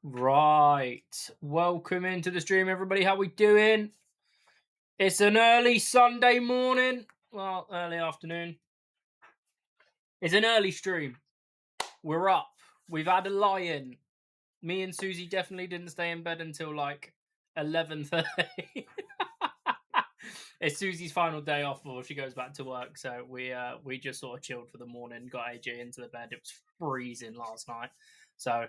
Right. Welcome into the stream, everybody. How we doing? It's an early Sunday morning. Well, early afternoon. It's an early stream. We're up. We've had a lie-in. Me and Susie definitely didn't stay in bed until like 11:30. It's Susie's final day off before she goes back to work, so we just sort of chilled for the morning, got AJ into the bed. It was freezing last night, so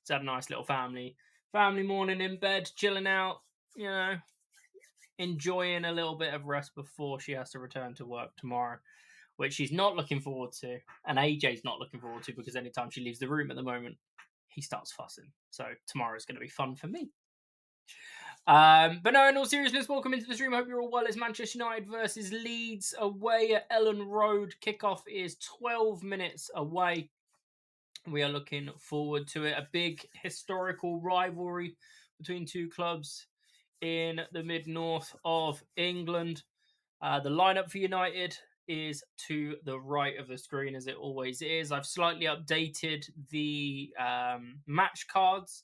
it's had a nice little family morning in bed, chilling out, you know, enjoying a little bit of rest before she has to return to work tomorrow, which she's not looking forward to, and AJ's not looking forward to because anytime she leaves the room at the moment, he starts fussing. So tomorrow's going to be fun for me. But no, in all seriousness, welcome into the stream. Hope you're all well. It's Manchester United versus Leeds away at Ellen Road. Kickoff is 12 minutes away. We are looking forward to it. A big historical rivalry between two clubs in the mid-north of England. The lineup for United is to the right of the screen, as it always is. I've slightly updated the match cards.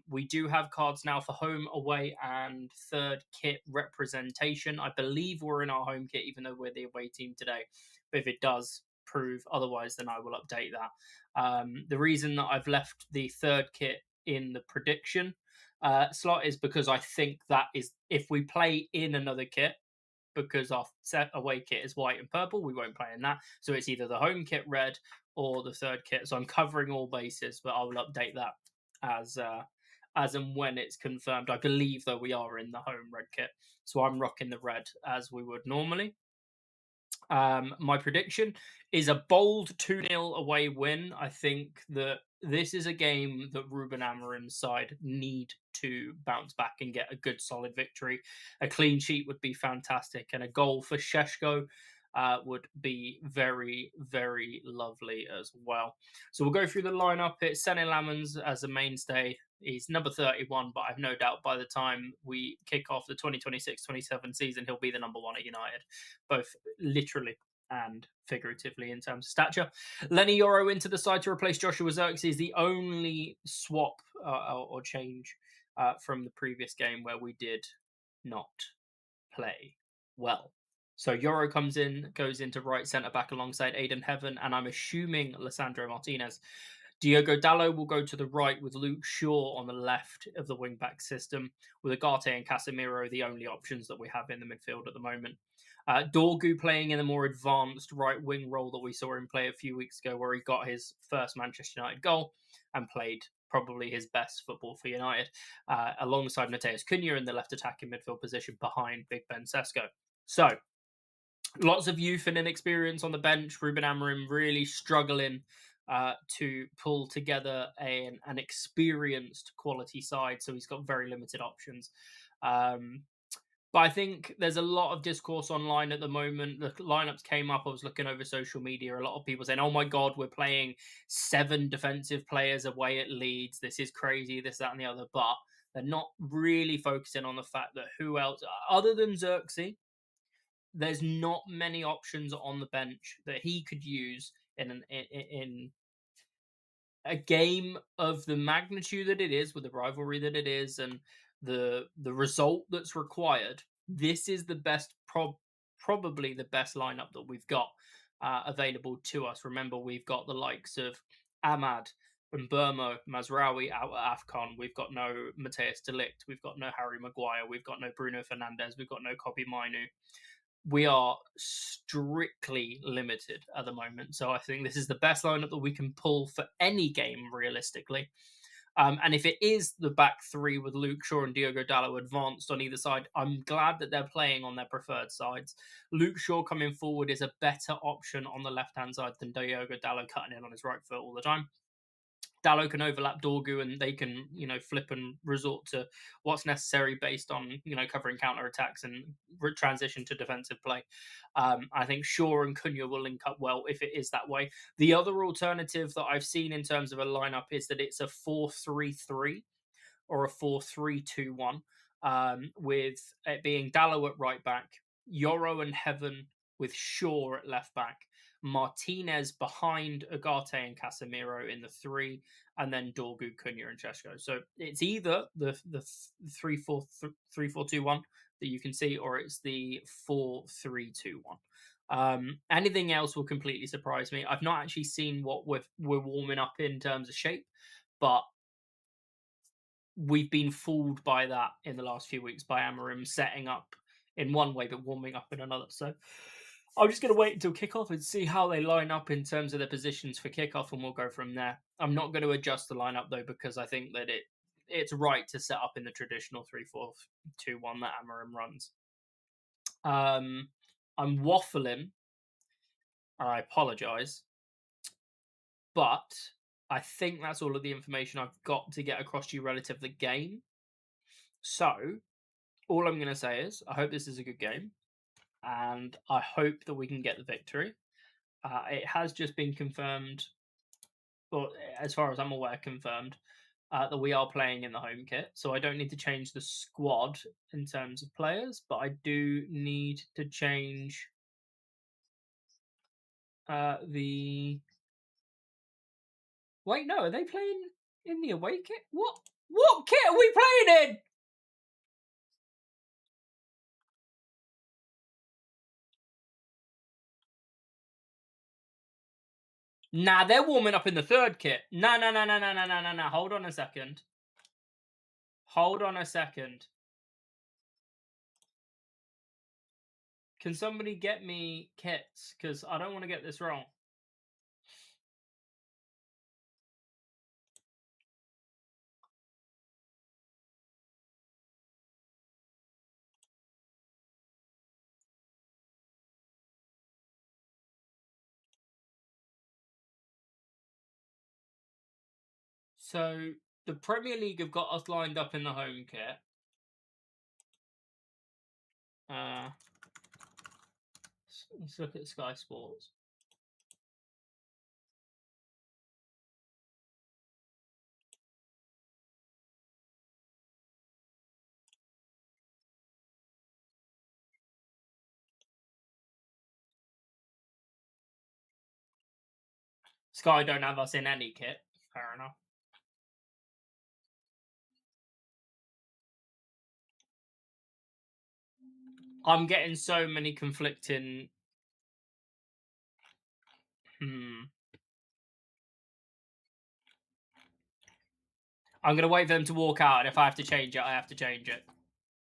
We do have cards now for home, away, and third kit representation. I believe we're in our home kit, even though we're the away team today. But if it does prove otherwise, then I will update that. The reason that I've left the third kit in the prediction slot is because I think that is, if we play in another kit, because our set away kit is white and purple, we won't play in that. So it's either the home kit red or the third kit. So I'm covering all bases, but I will update that as and when it's confirmed. I believe though we are in the home red kit, so I'm rocking the red as we would normally. My prediction is a bold 2-0 away win. I think that this is a game that Ruben Amorim's side need to bounce back and get a good solid victory. A clean sheet would be fantastic, and a goal for Sheshko would be very, very lovely as well. So we'll go through the lineup. It's Sene Lammens as a mainstay. He's number 31, but I've no doubt by the time we kick off the 2026-27 season, he'll be the number one at United, both literally and figuratively in terms of stature. Lenny Yoro into the side to replace Joshua Zirkzee is the only swap or change from the previous game where we did not play well. So Yoro comes in, goes into right centre back alongside Aiden Heaven, and I'm assuming Lissandro Martinez. Diogo Dallo will go to the right with Luke Shaw on the left of the wing-back system, with Agate and Casemiro the only options that we have in the midfield at the moment. Dorgu playing in a more advanced right-wing role that we saw him play a few weeks ago, where he got his first Manchester United goal and played probably his best football for United, alongside Mateus Cunha in the left attacking midfield position behind Big Ben Sesko. So, lots of youth and inexperience on the bench. Ruben Amorim really struggling to pull together an experienced quality side, so he's got very limited options. But I think there's a lot of discourse online at the moment. The lineups came up. I was looking over social media. A lot of people saying, "Oh my God, we're playing 7 defensive players away at Leeds. This is crazy. This, that, and the other." But they're not really focusing on the fact that who else, other than Xerxes, there's not many options on the bench that he could use in a game of the magnitude that it is, with the rivalry that it is, and the result that's required. This is the best, probably the best lineup that we've got available to us. Remember, we've got the likes of Ahmad and Burmo, Mazraoui out at AFCON. We've got no Mateus Delict. We've got no Harry Maguire. We've got no Bruno Fernandes. We've got no Kobe Mainu. We are strictly limited at the moment. So I think this is the best lineup that we can pull for any game, realistically. And if it is the back three with Luke Shaw and Diogo Dallo advanced on either side, I'm glad that they're playing on their preferred sides. Luke Shaw coming forward is a better option on the left-hand side than Diogo Dallo cutting in on his right foot all the time. Dallo can overlap Dorgu, and they can, flip and resort to what's necessary based on, covering counter attacks and transition to defensive play. I think Shaw and Cunha will link up well if it is that way. The other alternative that I've seen in terms of a lineup is that it's a 4-3-3 or a 4-3-2-1, with it being Dallo at right back, Yoro and Heaven with Shaw at left back, Martinez behind Agate and Casemiro in the 3, and then Dorgu, Cunha, and Chesko. So it's either the 3-4-2-1 that you can see, or it's the 4-3-2-1. Anything else will completely surprise me. I've not actually seen what we're warming up in terms of shape, but we've been fooled by that in the last few weeks by Amorim setting up in one way but warming up in another. So I'm just going to wait until kickoff and see how they line up in terms of their positions for kickoff, and we'll go from there. I'm not going to adjust the lineup though, because I think that it's right to set up in the traditional 3-4-2-1 that Amorim runs. I'm waffling, and I apologise, but I think that's all of the information I've got to get across to you relative to the game. So all I'm going to say is I hope this is a good game, and I hope that we can get the victory. It has just been confirmed, or as far as I'm aware, confirmed, that we are playing in the home kit. So I don't need to change the squad in terms of players, but I do need to change the... Wait, no, are they playing in the away kit? What kit are we playing in? Nah, they're warming up in the third kit. No. Hold on a second. Can somebody get me kits? Because I don't want to get this wrong. So the Premier League have got us lined up in the home kit. Let's look at Sky Sports. Sky don't have us in any kit. Fair enough. I'm getting so many conflicting... I'm going to wait for them to walk out, and if I have to change it, I have to change it.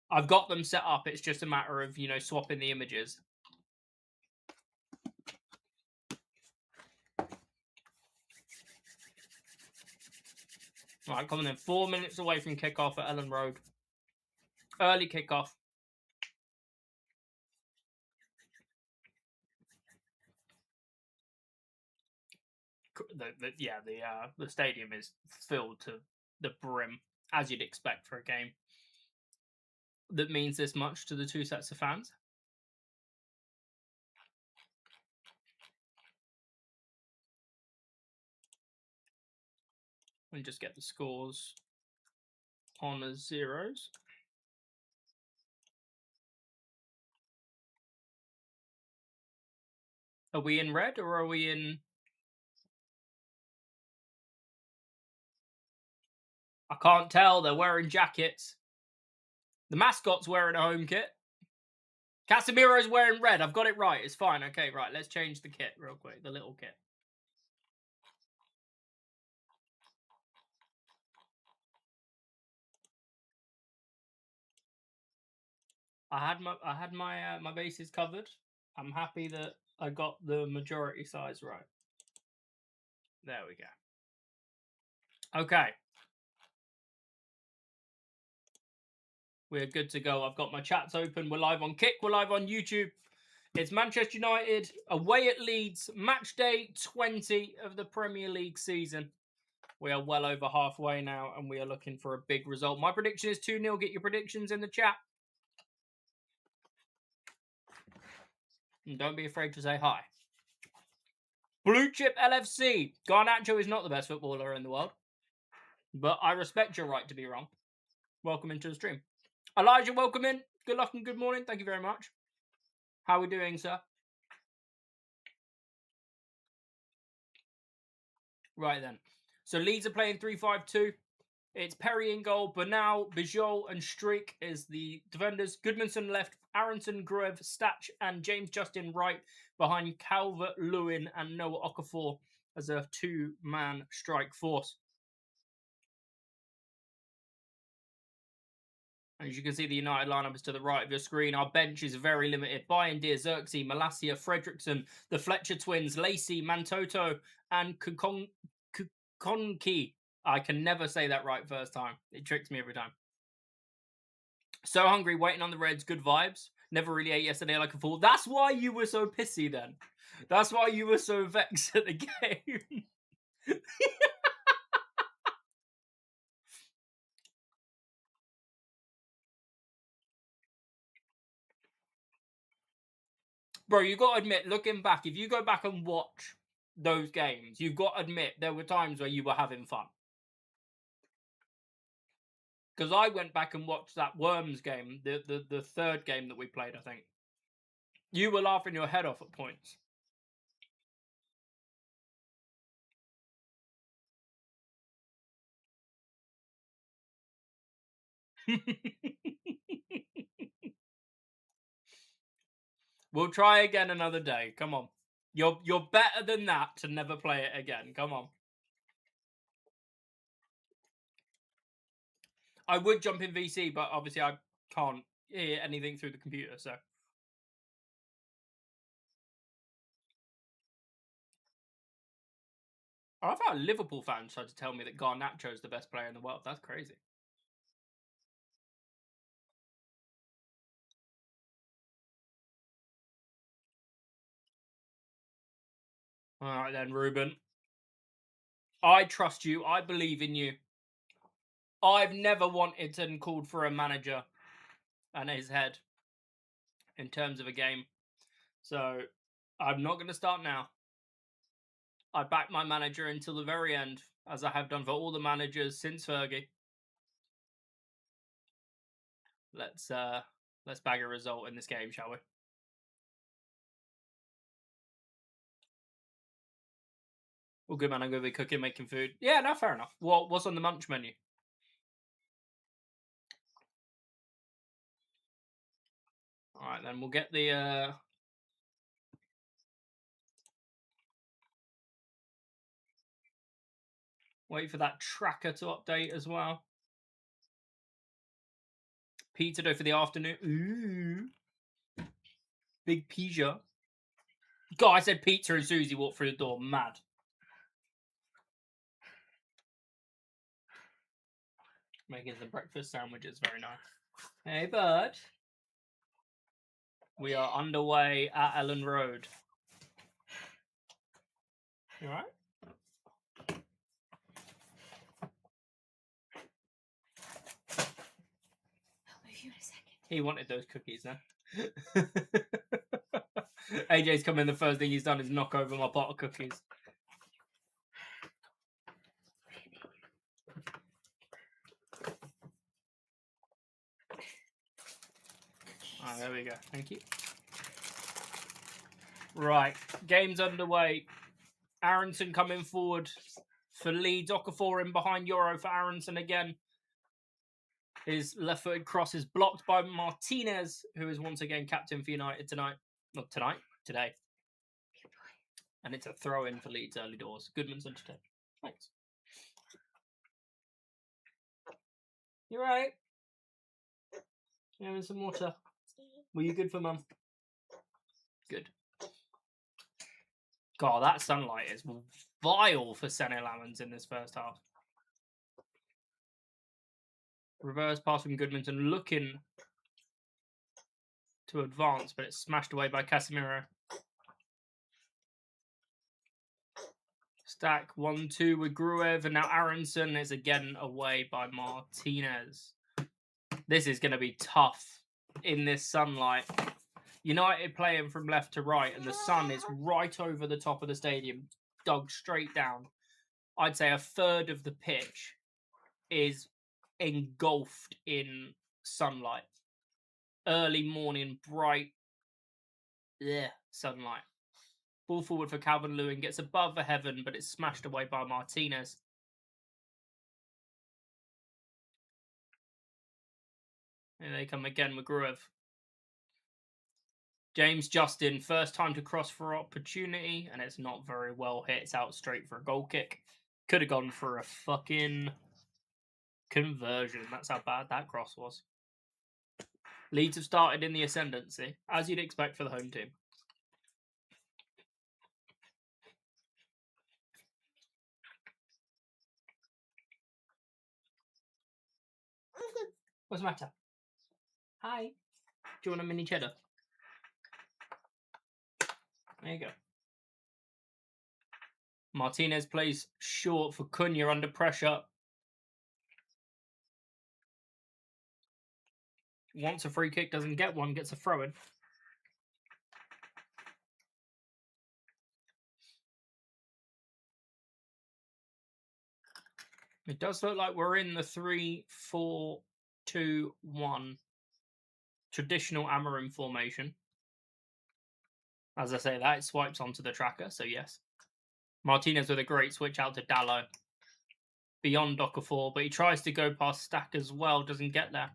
I've got them set up. It's just a matter of, swapping the images. Right, coming in 4 minutes away from kickoff at Ellen Road. Early kickoff. The stadium is filled to the brim, as you'd expect for a game that means this much to the two sets of fans. And just get the scores on as zeros. Are we in red or are we in... I can't tell. They're wearing jackets. The mascot's wearing a home kit. Casemiro's wearing red. I've got it right. It's fine. Okay, right. Let's change the kit real quick. The little kit. I had my bases covered. I'm happy that I got the majority size right. There we go. Okay. We're good to go. I've got my chats open. We're live on Kick. We're live on YouTube. It's Manchester United away at Leeds. Match day 20 of the Premier League season. We are well over halfway now, and we are looking for a big result. My prediction is 2-0. Get your predictions in the chat. And don't be afraid to say hi. Blue Chip LFC. Garnacho is not the best footballer in the world, but I respect your right to be wrong. Welcome into the stream. Elijah, welcome in. Good luck and good morning. Thank you very much. How are we doing, sir? Right then. So Leeds are playing 3-5-2. It's Perry in goal, Bernal, Bijol, and Streak is the defenders. Goodmanson left, Aronson, Gruev, Statch, and James Justin right behind Calvert-Lewin and Noah Okafor as a two-man strike force. As you can see, the United lineup is to the right of your screen. Our bench is very limited. Bayern, Deer, Xerxes, Malacia, Fredrickson, the Fletcher twins, Lacey, Mantoto, and Kukonki. I can never say that right first time. It tricks me every time. So hungry, waiting on the Reds, good vibes. Never really ate yesterday like a fool. That's why you were so pissy then. That's why you were so vexed at the game. Bro, you got to admit, looking back, if you go back and watch those games, you've got to admit there were times where you were having fun. Because I went back and watched that Worms game, the third game that we played, I think. You were laughing your head off at points. We'll try again another day. Come on. You're better than that to never play it again. Come on. I would jump in VC, but obviously I can't hear anything through the computer, so. I've had Liverpool fans try to tell me that Garnacho's the best player in the world. That's crazy. All right then, Ruben. I trust you. I believe in you. I've never wanted and called for a manager and his head in terms of a game. So I'm not going to start now. I back my manager until the very end, as I have done for all the managers since Fergie. Let's bag a result in this game, shall we? Well, good man, I'm going to be cooking, making food. Yeah, no, fair enough. What's on the munch menu? All right, then we'll get the wait for that tracker to update as well. Pizza dough for the afternoon. Ooh, big pizza. God, I said pizza and Susie walked through the door. Mad. Making some breakfast sandwiches. Very nice. Hey, bud. We are underway at Ellen Road. You alright? I'll move you in a second. He wanted those cookies now. AJ's come in, the first thing he's done is knock over my pot of cookies. Ah, there we go. Thank you. Right, game's underway. Aronson coming forward for Leeds. Okafor in behind Euro for Aronson again. His left-footed cross is blocked by Martinez, who is once again captain for United tonight. Not tonight, today. And it's a throw-in for Leeds early doors. Goodmanson to take. Thanks. You right? You having some water? Were you good for mum? Good. God, that sunlight is vile for Senna Lamans in this first half. Reverse pass from Goodmanson, looking to advance, but it's smashed away by Casemiro. Stack 1-2 with Gruev, and now Aronson is again away by Martinez. This is going to be tough in this sunlight. United playing from left to right, and the sun is right over the top of the stadium, dug straight down. I'd say a third of the pitch is engulfed in sunlight. Early morning, bright sunlight. Ball forward for Calvert-Lewin, gets above the heaven, but it's smashed away by Martinez. Here they come again, McGruev. James Justin, first time to cross for opportunity, and it's not very well hit. It's out straight for a goal kick. Could have gone for a fucking conversion. That's how bad that cross was. Leeds have started in the ascendancy, as you'd expect for the home team. What's the matter? Hi. Do you want a mini cheddar? There you go. Martinez plays short for Cunha under pressure. Wants a free kick, doesn't get one, gets a throw-in. It does look like we're in the 3-4-2-1 traditional Amarim formation. As I say that, it swipes onto the tracker, so yes. Martinez with a great switch out to Dallo. Beyond Okafor, but he tries to go past Stack as well, doesn't get there.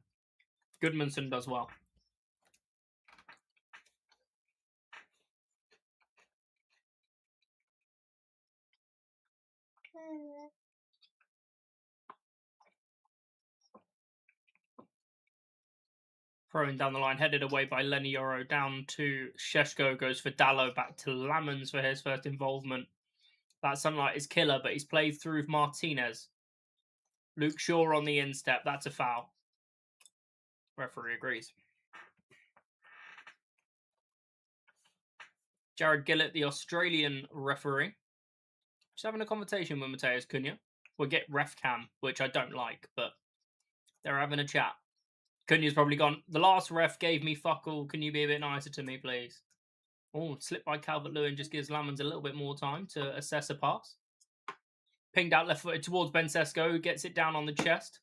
Goodmanson does well. Throwing down the line, headed away by Lenny Yoro, down to Sheshko, goes for Dallo, back to Lamans for his first involvement. That Sunlight is killer, but he's played through Martinez. Luke Shaw on the instep, that's a foul. Referee agrees. Jared Gillett, the Australian referee, just having a conversation with Mateus Cunha. We'll get ref cam, which I don't like, but they're having a chat. Cunha's probably gone, the last ref gave me fuck all. Can you be a bit nicer to me, please? Oh, slipped by Calvert-Lewin just gives Lamans a little bit more time to assess a pass. Pinged out left footed towards Ben Sesko, who gets it down on the chest.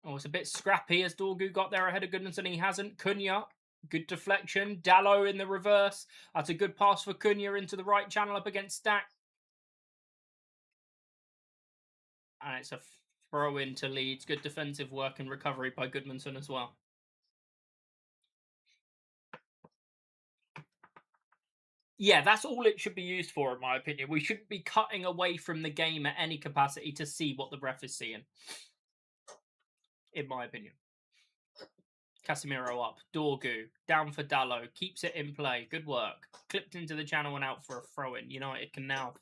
Oh, it's a bit scrappy as Dorgu got there ahead of Goodmanson. He hasn't. Cunha, good deflection. Dallo in the reverse. That's a good pass for Cunha into the right channel up against Stack. And it's a throw in to Leeds. Good defensive work and recovery by Goodmanson as well. Yeah, that's all it should be used for, in my opinion. We shouldn't be cutting away from the game at any capacity to see what the ref is seeing. In my opinion. Casemiro up. Dorgu. Down for Dallo. Keeps it in play. Good work. Clipped into the channel and out for a throw-in. United can now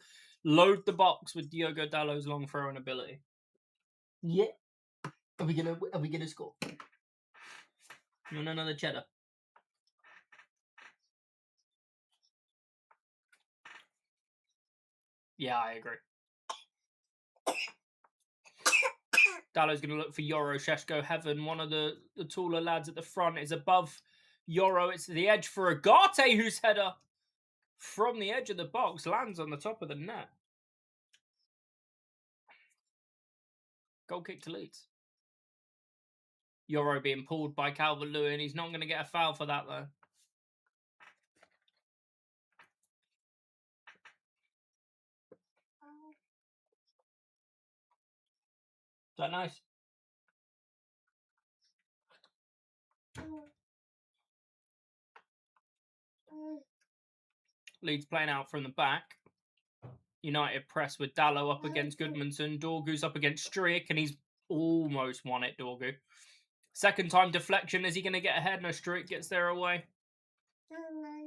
load the box with Diogo Dallo's long throw-in ability. Yeah. Are we gonna score? You want another cheddar? Yeah, I agree. Dallo's going to look for Yoro, Sheshko, Heaven. One of the taller lads at the front is above Yoro. It's the edge for Agate, whose header from the edge of the box lands on the top of the net. Goal kick to Leeds. Yoro being pulled by Calvert-Lewin. He's not going to get a foul for that, though. Is that nice? Leeds playing out from the back. United press with Dallo up against Goodmanson. Dorgu's up against Strick, and he's almost won it, Dorgu. Second time deflection. Is he going to get ahead? No, Strick gets there away.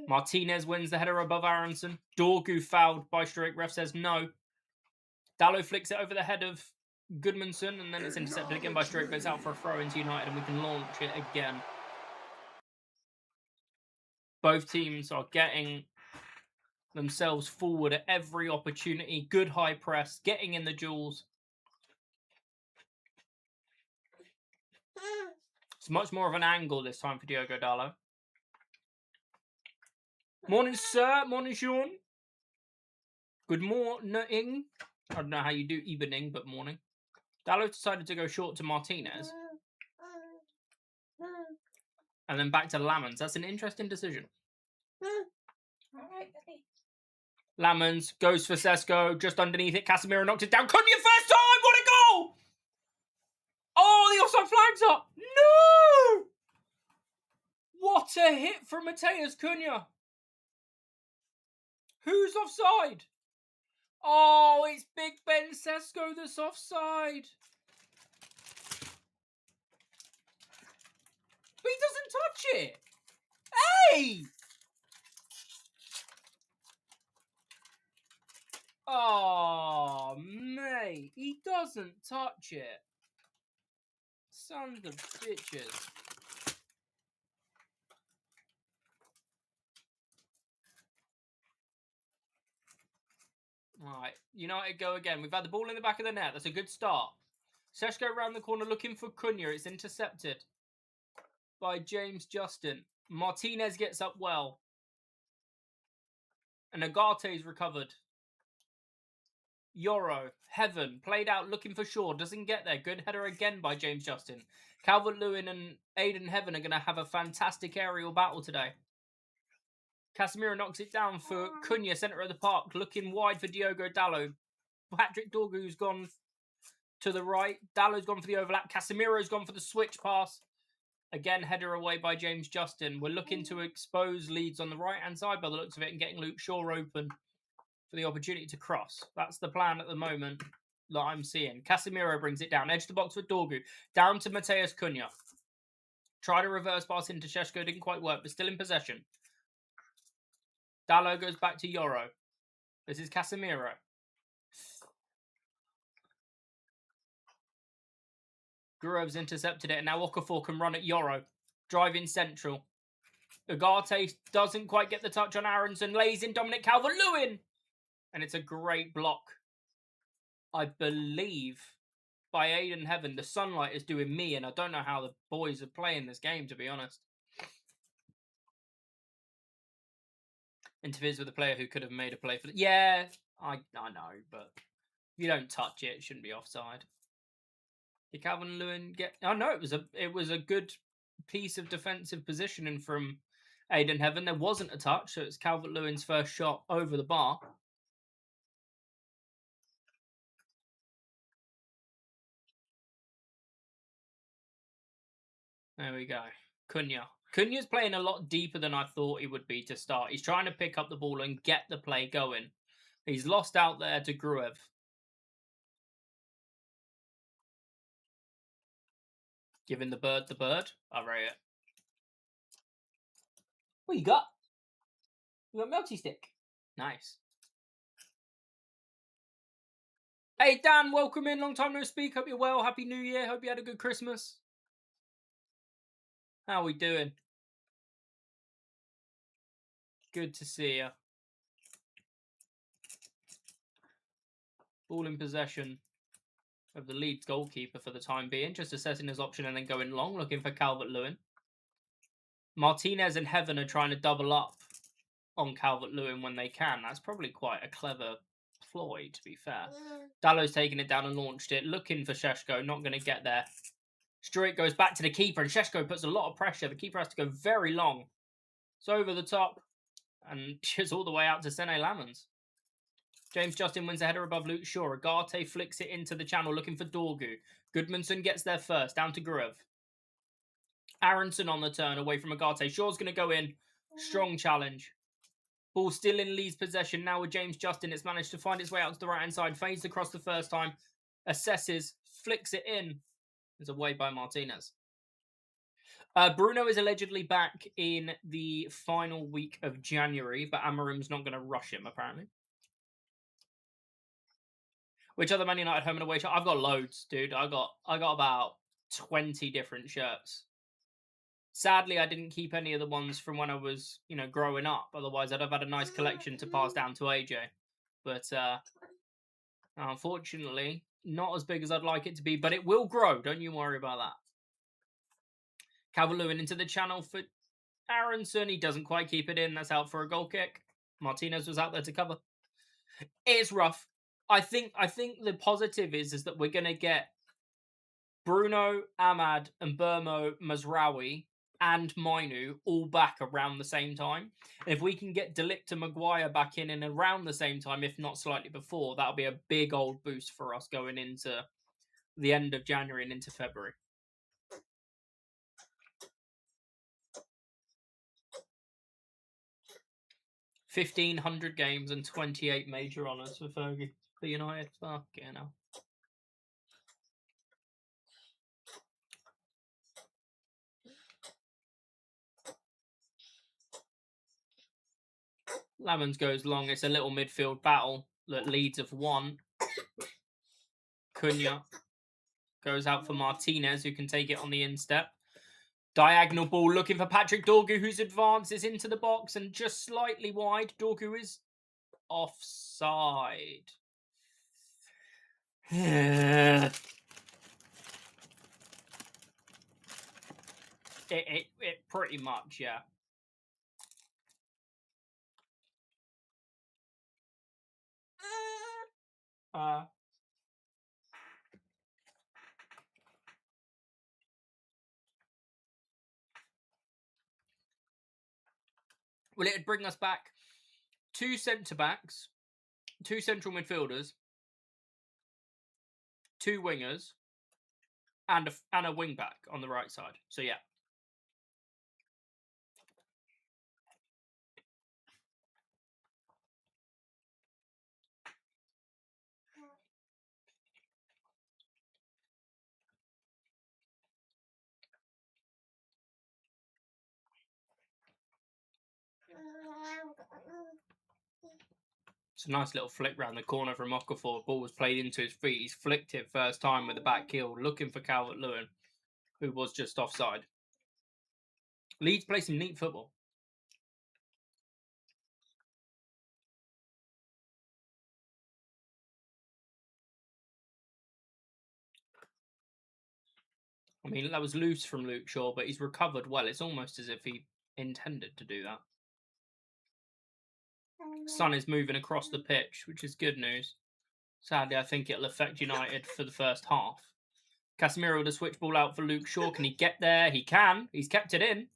Martinez wins the header above Aronson. Dorgu fouled by Strick. Ref says no. Dallo flicks it over the head of Goodmanson, and then it's intercepted again by Strick, but it's out for a throw into United, and we can launch it again. Both teams are getting themselves forward at every opportunity. Good high press, getting in the duels. It's much more of an angle this time for Diogo Dallo. Morning, sir. Morning, Sean. Good morning. I don't know how you do evening, but morning. Dallo decided to go short to Martinez. And then back to Lamans. That's an interesting decision. All right, okay. Lamans goes for Sesko, just underneath it. Casemiro knocked it down. Cunha first time! What a goal! Oh, the offside What a hit from Mateus Cunha. Who's offside? Oh, it's Big Ben Sesko that's offside. But he doesn't touch it. Hey! Oh, mate. He doesn't touch it. Sons of bitches. Right, United go again. We've had the ball in the back of the net. That's a good start. Sesko around the corner looking for Cunha. It's intercepted by James Justin. Martinez gets up well. And Agate's recovered. Yoro, Heaven, played out looking for Shaw. Doesn't get there. Good header again by James Justin. Calvert-Lewin and Aiden Heaven are going to have a fantastic aerial battle today. Casemiro knocks it down for Cunha, centre of the park, looking wide for Diogo Dalot. Patrick Dorgu's gone to the right. Dallow's gone for the overlap. Casemiro's gone for the switch pass. Again, header away by James Justin. We're looking to expose Leeds on the right-hand side by the looks of it and getting Luke Shaw open for the opportunity to cross. That's the plan at the moment that I'm seeing. Casemiro brings it down. Edge of the box for Dorgu. Down to Mateus Cunha. Tried a reverse pass into Šeško. Didn't quite work, but still in possession. Dalot goes back to Yoro. This is Casemiro. Gruev's intercepted it, and now Okafor can run at Yoro. Driving central. Agate doesn't quite get the touch on Aronson. Lays in Dominic Calvert-Lewin. And it's a great block. I believe by Aiden Heaven. The sunlight is doing me, and I don't know how the boys are playing this game, to be honest. Interferes with a player who could have made a play for... Yeah, I know, but if you don't touch it, it shouldn't be offside. Did Calvert-Lewin get... Oh, no, it was a good piece of defensive positioning from Aiden Heaven. There wasn't a touch, so it's Calvert-Lewin's first shot over the bar. There we go. Cunha. Cunha's playing a lot deeper than I thought he would be to start. He's trying to pick up the ball and get the play going. He's lost out there to Gruev. Giving the bird. I rate it. What you got? You got Melty Stick. Nice. Hey, Dan, welcome in. Long time no speak. Hope you're well. Happy New Year. Hope you had a good Christmas. How are we doing? Good to see you. Ball in possession of the Leeds goalkeeper for the time being. Just assessing his option and then going long, looking for Calvert-Lewin. Martinez and Heaven are trying to double up on Calvert-Lewin when they can. That's probably quite a clever ploy, to be fair. Dallow's taking it down and launched it, looking for Šeško, not going to get there. Struijk goes back to the keeper, and Šeško puts a lot of pressure. The keeper has to go very long. It's over the top, and just all the way out to Sene Lammens. James Justin wins a header above Luke Shaw. Agate flicks it into the channel, looking for Dorgu. Goodmanson gets there first, down to Gruev. Aronson on the turn, away from Agate. Shaw's going to go in. Strong challenge. Ball still in Leeds' possession. Now with James Justin, it's managed to find its way out to the right-hand side. Fades across the first time. Assesses. Flicks it in. It's away by Martinez. Bruno is allegedly back in the final week of January, but Amorim's not going to rush him, apparently. Which other Man United home and away shirt? I've got loads, dude. I got about 20 different shirts. Sadly, I didn't keep any of the ones from when I was, growing up. Otherwise, I'd have had a nice collection to pass down to AJ. But unfortunately, not as big as I'd like it to be. But it will grow. Don't you worry about that. Calvert-Lewin into the channel for Aronson. He doesn't quite keep it in. That's out for a goal kick. Martinez was out there to cover. It's rough. I think the positive is that we're going to get Bruno, Ahmad, and Burmo Mazraoui and Mainu all back around the same time. And if we can get De Ligt and Maguire back in and around the same time, if not slightly before, that'll be a big old boost for us going into the end of January and into February. 1,500 games and 28 major honours for Fergie for United. Fucking hell. Lamons goes long. It's a little midfield battle that Leeds have won. Cunha goes out for Martinez, who can take it on the instep. Diagonal ball looking for Patrick Dorgu, whose advance is into the box and just slightly wide. Dorgu is offside. it pretty much, yeah. Well, it'd bring us back 2 centre-backs, 2 central midfielders, 2 wingers, and a wing-back on the right side. So, yeah. It's a nice little flick round the corner from Okafor. Ball was played into his feet. He's flicked it first time with the back heel, looking for Calvert-Lewin, who was just offside. Leeds play some neat football. I mean, that was loose from Luke Shaw, but he's recovered well. It's almost as if he intended to do that. Son is moving across the pitch, which is good news. Sadly, I think it'll affect United for the first half. Casemiro with a switch ball out for Luke Shaw. Can he get there? He can. He's kept it in.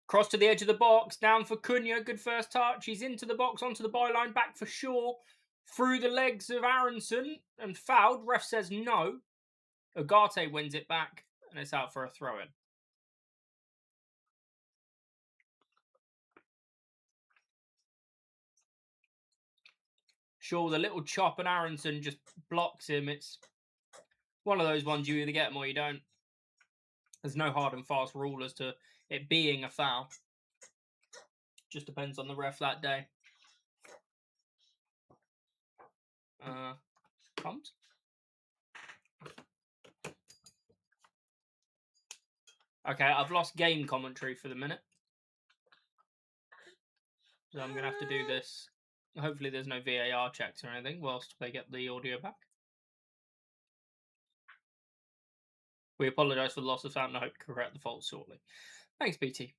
Cross to the edge of the box. Down for Cunha. Good first touch. He's into the box, onto the byline. Back for Shaw. Through the legs of Aronson. And fouled. Ref says no. Ugarte wins it back. And it's out for a throw-in. Shaw with a little chop and Aronson just blocks him. It's one of those ones you either get them or you don't. There's no hard and fast rule as to it being a foul. Just depends on the ref that day. Comes. Okay, I've lost game commentary for the minute. So I'm going to have to do this. Hopefully there's no VAR checks or anything whilst they get the audio back. We apologise for the loss of sound and I hope to correct the fault shortly. Thanks, BT.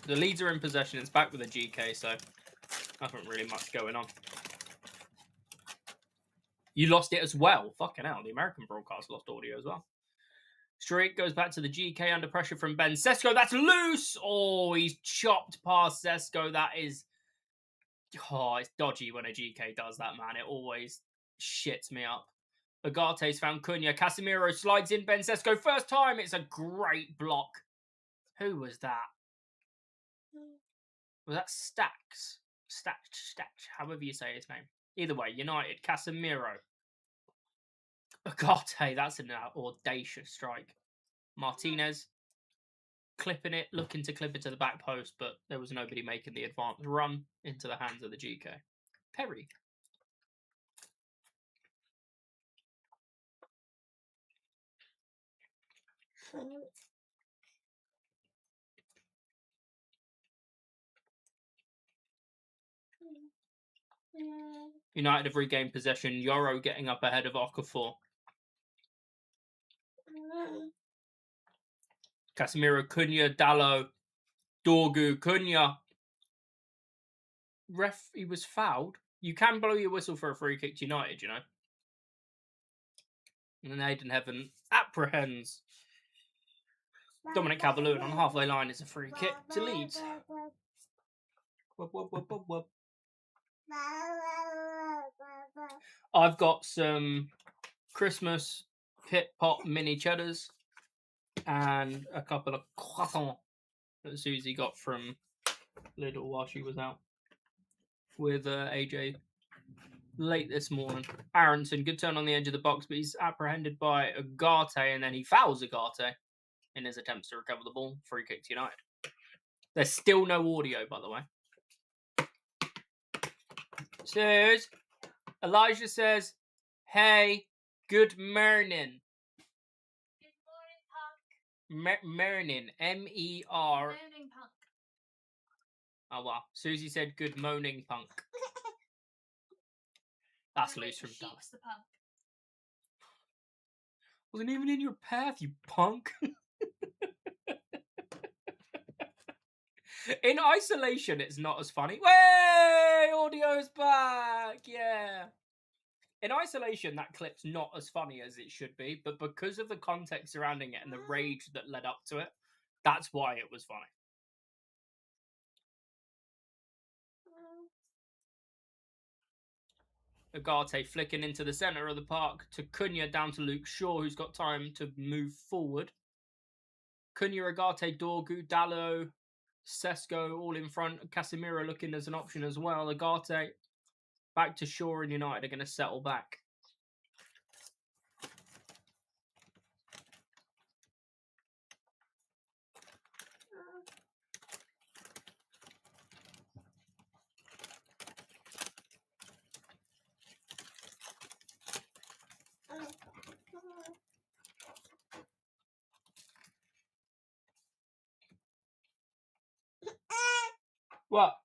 The Leeds are in possession. It's back with the GK, so nothing really much going on. You lost it as well. Fucking hell. The American broadcast lost audio as well. Streak goes back to the GK under pressure from Ben Sesko. That's loose. Oh, he's chopped past Sesko. That is... Oh, it's dodgy when a GK does that, man. It always shits me up. Ugarte's found Cunha. Casemiro slides in Ben Sesko. First time. It's a great block. Who was that? Was that Stacks? Stacks, however you say his name. Either way, United. Casemiro. Ugarte, that's an audacious strike. Martinez clipping it, looking to clip it to the back post, but there was nobody making the advance run into the hands of the GK. Perry. United have regained possession. Yoro getting up ahead of Okafor. Casemiro, Cunha, Dallo, Dorgu, Cunha. Ref, he was fouled. You can blow your whistle for a free kick to United, you know. And then Aiden Heaven apprehends Dominic Calvert-Lewin on the halfway line. It's a free kick to Leeds. Whoop, whoop, whoop, whoop, whoop. I've got some Christmas Pit Pot mini cheddars and a couple of croissants that Susie got from little while she was out with AJ late this morning. Aronson, good turn on the edge of the box, but he's apprehended by Agate, and then he fouls Agate in his attempts to recover the ball. Free kick to United. There's still no audio, by the way. So, Elijah says, hey, good morning. Good morning, punk. Morning, M-E-R. Morning, punk. Oh, wow. Susie said, good moaning punk. That's loose from Dallas. Sheep's the punk. Wasn't even in your path, you punk. In isolation, it's not as funny. Way, audio's back. Yeah. In isolation, that clip's not as funny as it should be, but because of the context surrounding it and the rage that led up to it, that's why it was funny. Agate flicking into the centre of the park to Cunha down to Luke Shaw, who's got time to move forward. Cunha, Agate, Dorgu, Dallo, Sesko all in front. Casemiro looking as an option as well. Agate back to Shaw, and United are going to settle back. What?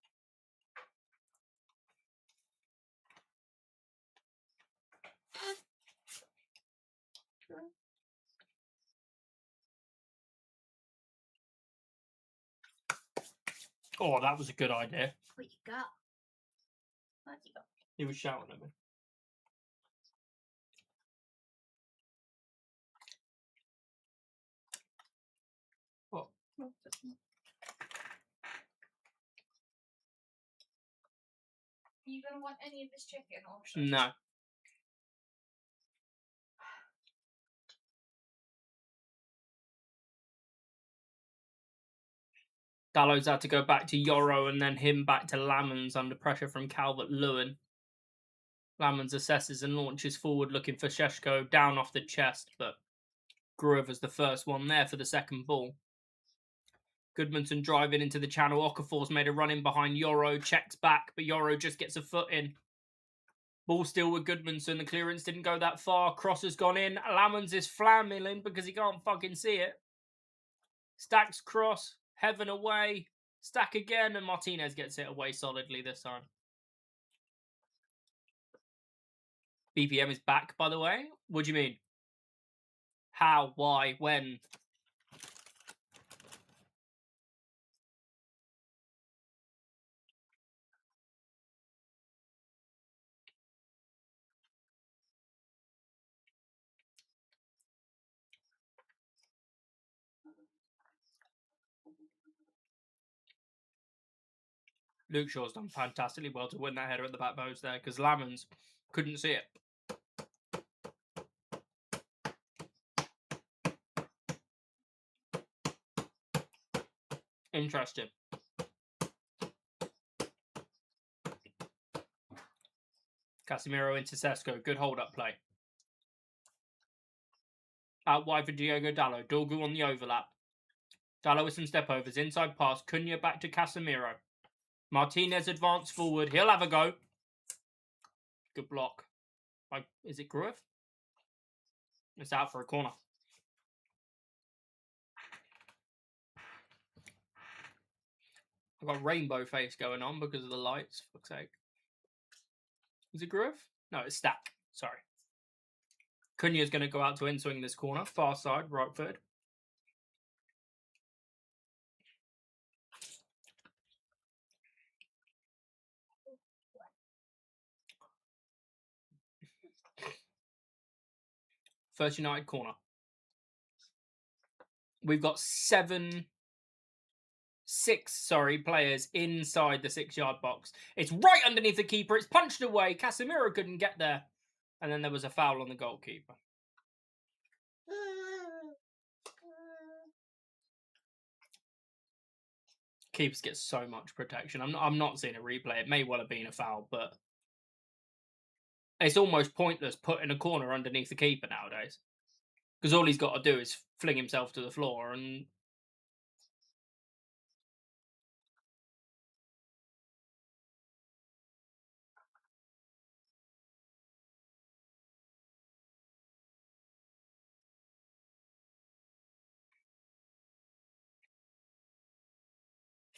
Oh, that was a good idea. What you got? What you got? He was shouting at me. What? Are you gonna want any of this chicken or? No. Dallo's had to go back to Yoro and then him back to Lamans under pressure from Calvert-Lewin. Lamans assesses and launches forward looking for Sheshko down off the chest, but Gruever's the first one there for the second ball. Goodmanson driving into the channel. Okafor's made a run in behind Yoro, checks back, but Yoro just gets a foot in. Ball still with Goodmanson. The clearance didn't go that far. Cross has gone in. Lamans is flamming because he can't fucking see it. Stacks cross. Heaven away. Stack again, and Martinez gets it away solidly this time. BPM is back, by the way. What do you mean? How? Why? When? Luke Shaw's done fantastically well to win that header at the back post there because Lamans couldn't see it. Interesting. Casemiro into Sesko. Good hold-up play. Out wide for Diogo Dallo. Dorgu on the overlap. Dallo with some step-overs. Inside pass. Cunha back to Casemiro. Martinez advanced forward. He'll have a go. Good block. Is it Gruev? It's out for a corner. I've got rainbow face going on because of the lights. For fuck's sake. Is it Gruev? No, it's Stack. Sorry. Cunha's going to go out to in-swing this corner. Far side, right foot. First United corner. We've got six players inside the 6-yard box. It's right underneath the keeper. It's punched away. Casemiro couldn't get there. And then there was a foul on the goalkeeper. Keepers get so much protection. I'm not seeing a replay. It may well have been a foul, but it's almost pointless putting a corner underneath the keeper nowadays. Because all he's got to do is fling himself to the floor and...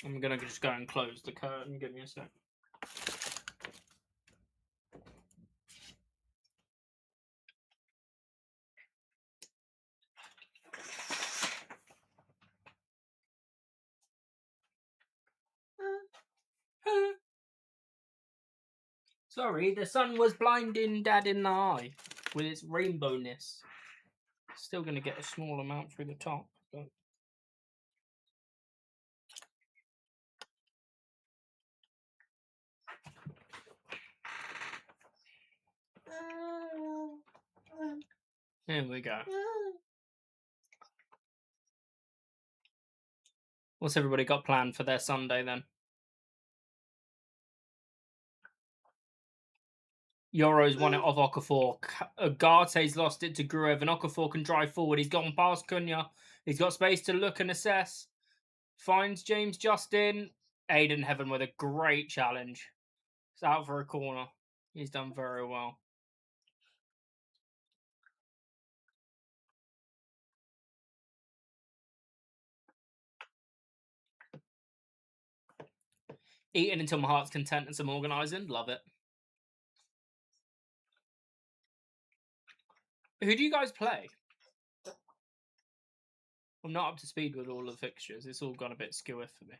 I'm going to just go and close the curtain. Give me a sec. Sorry, the sun was blinding Dad in the eye with its rainbowness. Still going to get a small amount through the top. But... Here we go. What's everybody got planned for their Sunday then? Euros won it off Okafor. Garte's lost it to Gruev, and Okafor can drive forward. He's gone past Cunha. He's got space to look and assess. Finds James Justin. Aiden Heaven with a great challenge. It's out for a corner. He's done very well. Eating until my heart's content and some organising. Love it. Who do you guys play? I'm not up to speed with all the fixtures. It's all gone a bit skewy for me.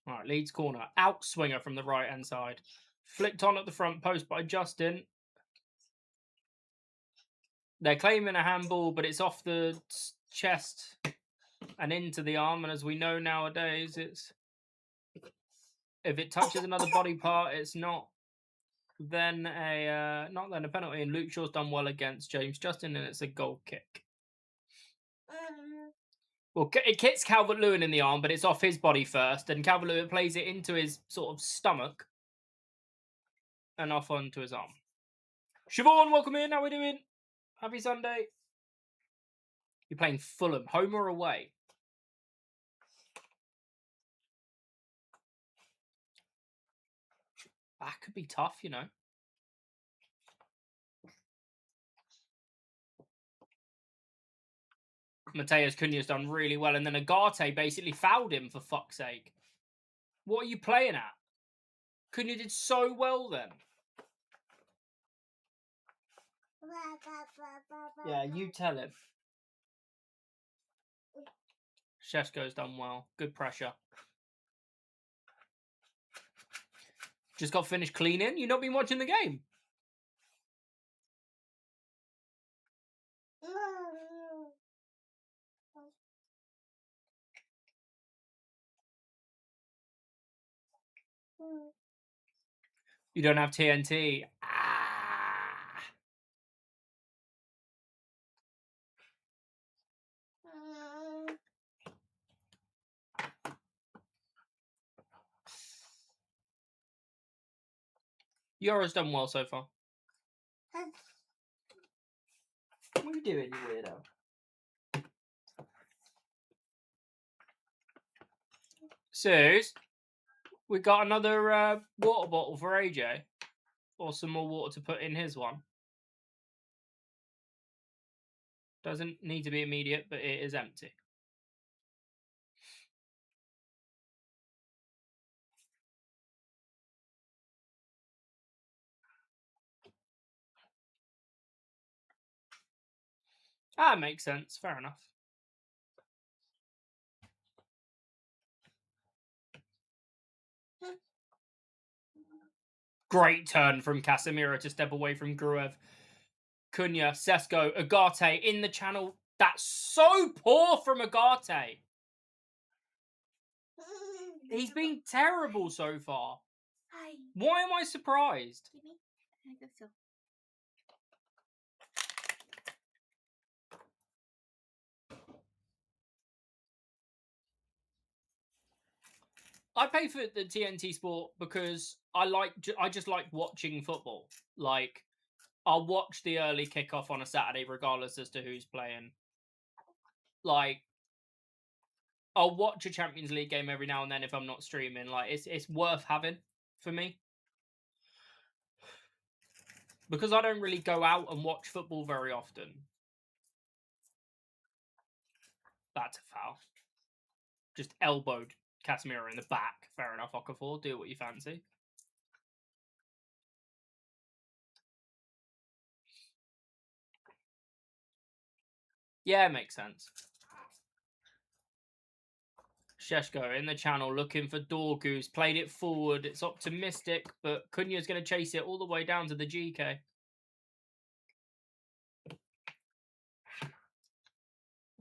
All right, Leeds corner. Outswinger from the right-hand side. Flicked on at the front post by Justin. They're claiming a handball, but it's off the chest and into the arm. And as we know nowadays, it's if it touches another body part, it's not then a penalty. And Luke Shaw's done well against James Justin, and it's a goal kick. Well, it hits Calvert-Lewin in the arm, but it's off his body first, and Calvert-Lewin plays it into his sort of stomach and off onto his arm. Siobhan, welcome in. How we doing? Happy Sunday. You're playing Fulham, home or away? That could be tough, you know. Mateus Cunha's done really well, and then Agate basically fouled him, for fuck's sake. What are you playing at? Cunha did so well then. Yeah, you tell him. Sheshko's done well. Good pressure. Just got finished cleaning. You not been watching the game? You don't have TNT. Ah. Yora's done well so far. What are you doing, you weirdo? Suze, we got another water bottle for AJ. Or some more water to put in his one. Doesn't need to be immediate, but it is empty. Ah, makes sense. Fair enough. Great turn from Casemiro to step away from Gruev. Cunha, Sesko, Agate in the channel. That's so poor from Agate. He's been terrible so far. Why am I surprised? I pay for the TNT Sport because I just like watching football. Like, I'll watch the early kickoff on a Saturday, regardless as to who's playing. Like, I'll watch a Champions League game every now and then if I'm not streaming. Like, it's worth having for me because I don't really go out and watch football very often. That's a foul. Just elbowed Casemiro in the back. Fair enough, Okafor. Do what you fancy. Yeah, makes sense. Sheshko in the channel looking for Dorgu's. Played it forward. It's optimistic, but Cunha's going to chase it all the way down to the GK.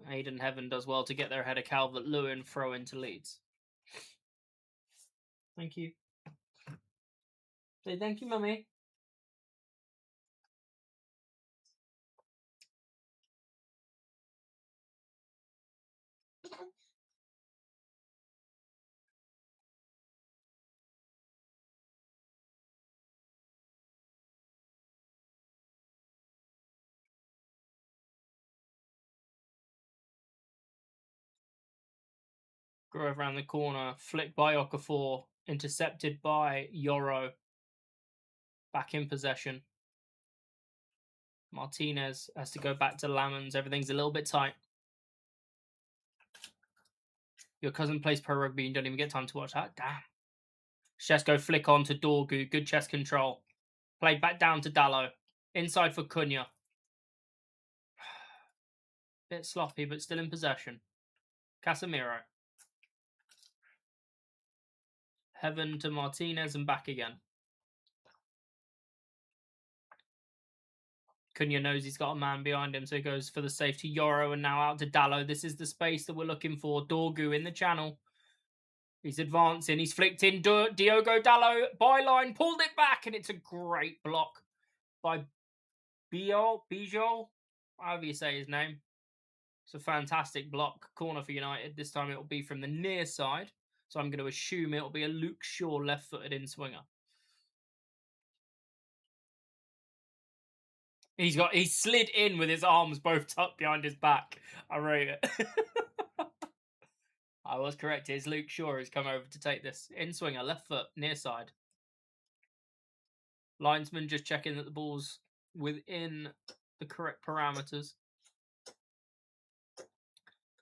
Aiden Heaven does well to get there ahead of Calvert-Lewin. Throw into Leeds. Thank you. Say thank you, mummy. Grove around the corner. Flicked by Okafor. Intercepted by Yoro. Back in possession. Martinez has to go back to Lamons. Everything's a little bit tight. Your cousin plays pro rugby and you don't even get time to watch that? Damn. Shesko flick on to Dorgu. Good chest control. Played back down to Dallo. Inside for Cunha. Bit sloppy, but still in possession. Casemiro. Heaven to Martinez and back again. Cunha knows he's got a man behind him, so he goes for the safety. Yoro and now out to Dallo. This is the space that we're looking for. Dorgu in the channel. He's advancing. He's flicked in. Diogo Dallo. Byline. Pulled it back, and it's a great block by Bijol. However you say his name. It's a fantastic block. Corner for United. This time it will be from the near side. So I'm going to assume it will be a Luke Shaw left-footed in-swinger. He slid in with his arms both tucked behind his back. I rate it. I was correct. It's Luke Shaw who's come over to take this. In-swinger, left foot, near side. Linesman just checking that the ball's within the correct parameters.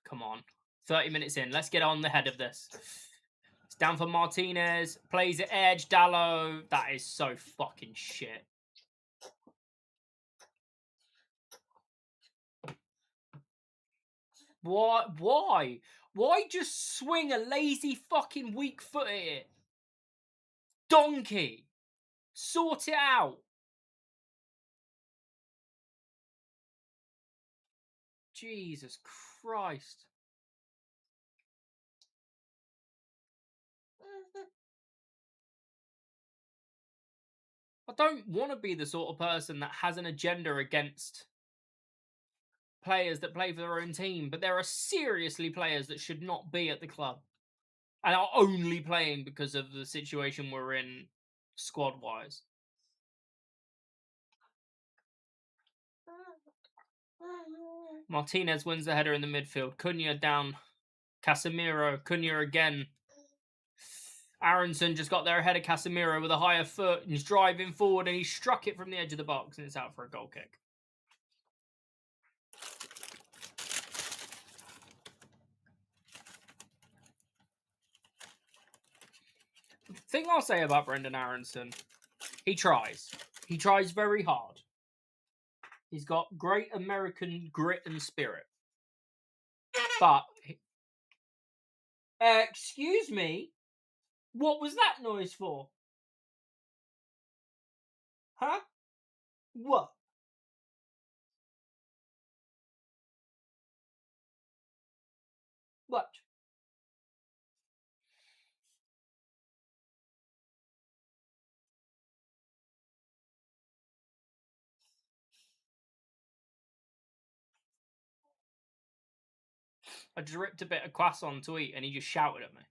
Come on. 30 minutes in. Let's get on the head of this. It's down for Martinez. Plays it edge. Dallo. That is so fucking shit. What? Why? Why just swing a lazy fucking weak foot at it? Donkey. Sort it out. Jesus Christ. I don't want to be the sort of person that has an agenda against players that play for their own team, but there are seriously players that should not be at the club and are only playing because of the situation we're in squad-wise. Martinez wins the header in the midfield. Cunha down. Casemiro. Cunha again. Aronson just got there ahead of Casemiro with a higher foot and he's driving forward and he struck it from the edge of the box and it's out for a goal kick. The thing I'll say about Brendan Aronson, he tries. He tries very hard. He's got great American grit and spirit. But, excuse me, what was that noise for? Huh? What? What? I just ripped a bit of croissant to eat and he just shouted at me.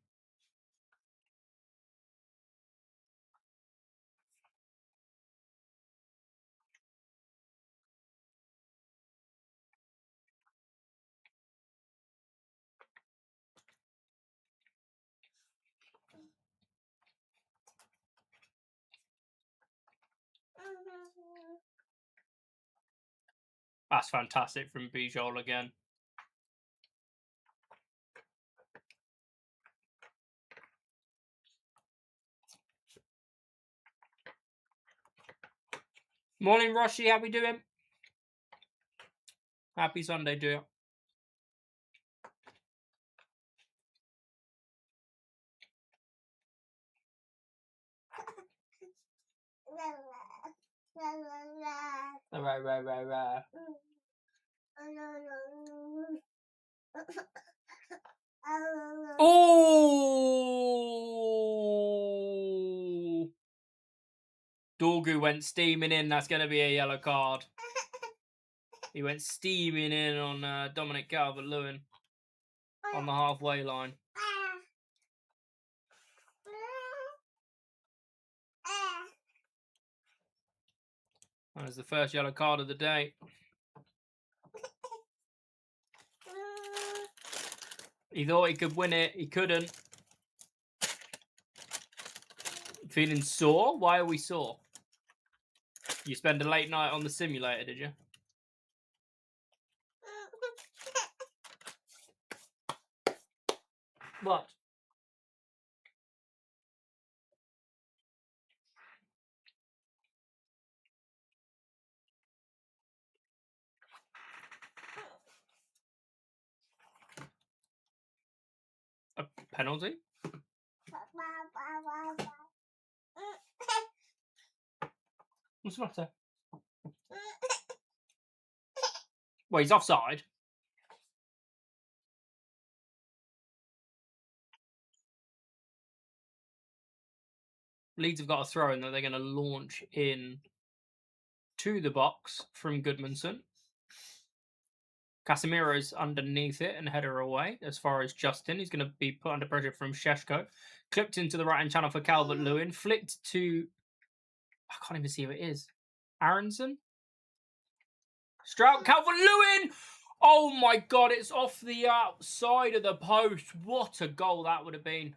That's fantastic from Bijol again. Morning, Roshi. How we doing? Happy Sunday, dear. Oh! Dorgu went steaming in. That's going to be a yellow card. He went steaming in on Dominic Calvert-Lewin on the halfway line. That was the first yellow card of the day. He thought he could win it. He couldn't. Feeling sore? Why are we sore? You spend a late night on the simulator, did you? What? A penalty? What's the matter? Well, he's offside. Leeds have got a throw in that they're going to launch in to the box from Goodmanson. Casemiro's underneath it and header away as far as Justin. He's going to be put under pressure from Sheshko. Clipped into the right-hand channel for Calvert-Lewin. Flicked to... I can't even see who it is. Aronson? Strout, Calvert-Lewin! Oh my God, it's off the outside of the post. What a goal that would have been.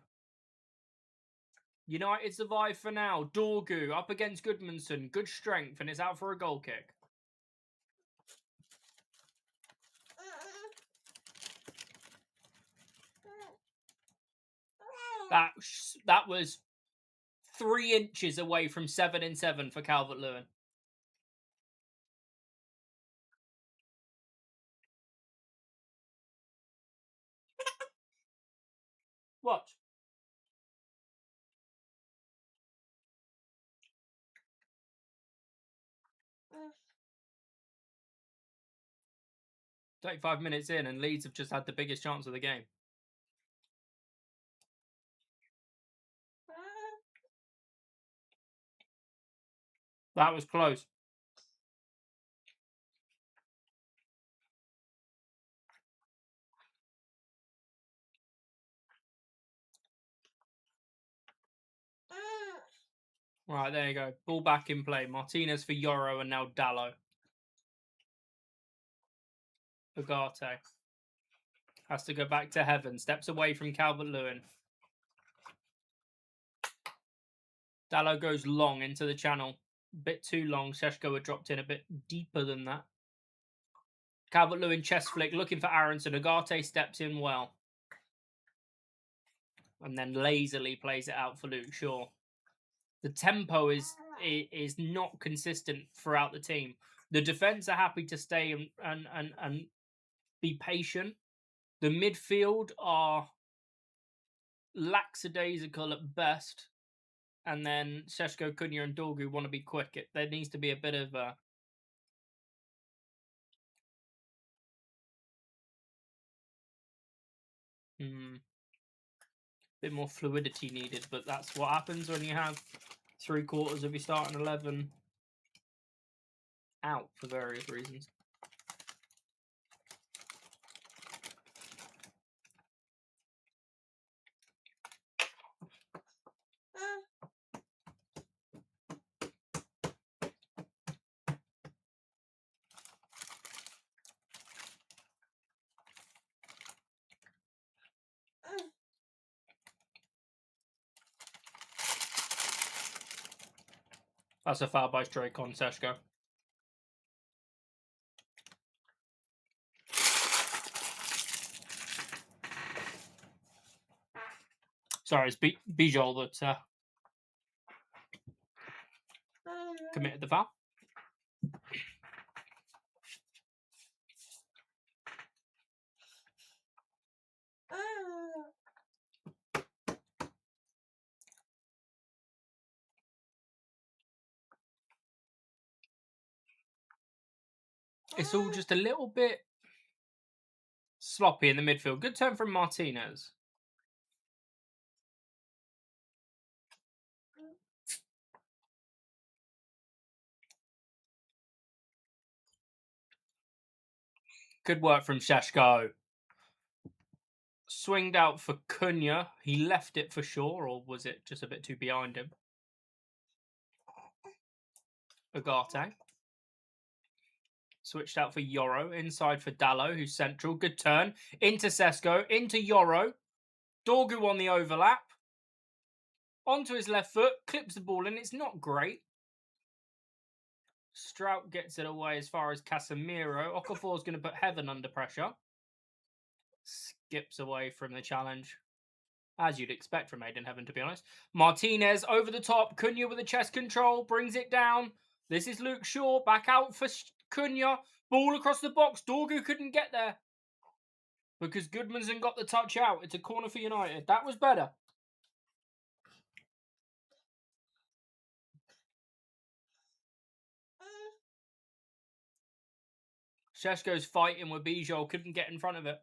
United survive for now. Dorgu up against Goodmanson. Good strength, and it's out for a goal kick. That was 3 inches away from 7-7 for Calvert-Lewin. What? "35 minutes in, and Leeds have just had the biggest chance of the game." That was close. Right, there you go. Ball back in play. Martinez for Yoro and now Dallo. Ugarte has to go back to Heaven. Steps away from Calvert-Lewin. Dallo goes long into the channel. Bit too long. Sheshko had dropped in a bit deeper than that. Calvert-Lewin chest flick looking for Aronson. Ugarte steps in well. And then lazily plays it out for Luke Shaw. The tempo is not consistent throughout the team. The defence are happy to stay and be patient. The midfield are lackadaisical at best. And then Sheshko, Cunha and Dorgu want to be quick. There needs to be a bit of a... bit more fluidity needed, but that's what happens when you have 3/4 of your starting 11 out for various reasons. That's a foul by Strayk on Seshko. Sorry, it's Bijol that committed the foul. It's all just a little bit sloppy in the midfield. Good turn from Martinez. Good work from Seshko. Swinged out for Cunha. He left it for Shaw, or was it just a bit too behind him? Agate. Switched out for Yoro. Inside for Dallo, who's central. Good turn. Into Sesko. Into Yoro. Dorgu on the overlap. Onto his left foot. Clips the ball in. It's not great. Strout gets it away as far as Casemiro. Okafor's going to put Heaven under pressure. Skips away from the challenge. As you'd expect from Aiden Heaven, to be honest. Martinez over the top. Cunha with the chest control. Brings it down. This is Luke Shaw. Back out for Cunha. Ball across the box. Dorgu couldn't get there. Because Goodmanson got the touch out. It's a corner for United. That was better. Sheshko's fighting with Bijol. Couldn't get in front of it.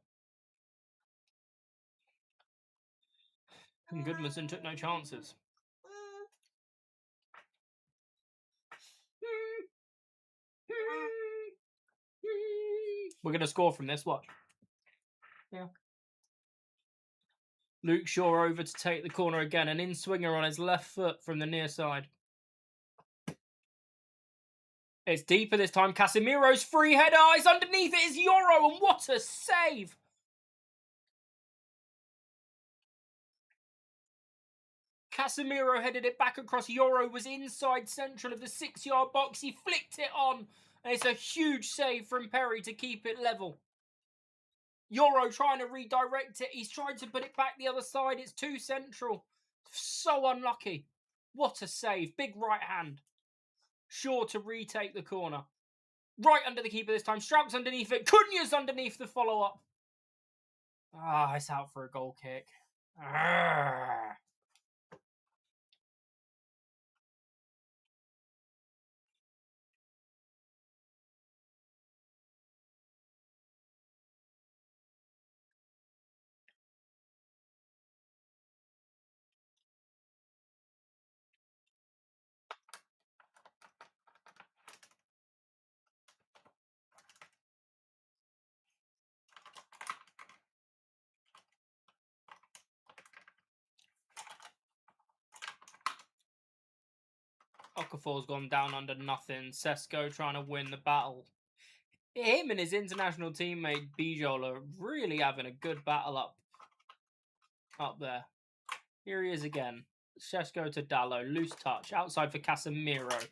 And Goodmanson took no chances. We're going to score from this. Watch. Yeah. Luke Shaw over to take the corner again. An in-swinger on his left foot from the near side. It's deeper this time. Casemiro's free header. It's underneath it is Yoro. And what a save. Casemiro headed it back across. Yoro was inside central of the 6-yard box. He flicked it on. And it's a huge save from Perry to keep it level. Yoro trying to redirect it. He's tried to put it back the other side. It's too central. So unlucky. What a save. Big right hand. Sure to retake the corner. Right under the keeper this time. Strout's underneath it. Cunha's underneath the follow-up. Ah, it's out for a goal kick. Arrgh. Okafor's gone down under nothing. Sesko trying to win the battle. Him and his international teammate Bijol are really having a good battle up there. Here he is again. Sesko to Dallo. Loose touch. Outside for Casemiro.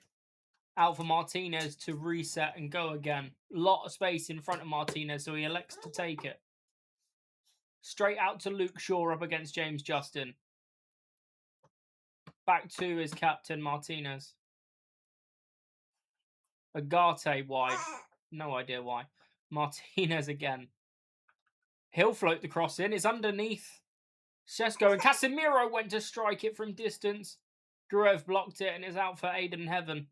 Out for Martinez to reset and go again. Lot of space in front of Martinez, so he elects to take it. Straight out to Luke Shaw up against James Justin. Back to his captain, Martinez. Agate wide. No idea why. Martinez again. He'll float the cross in. It's underneath Sesko, and Casemiro went to strike it from distance. Gruev blocked it and is out for Aiden Heaven.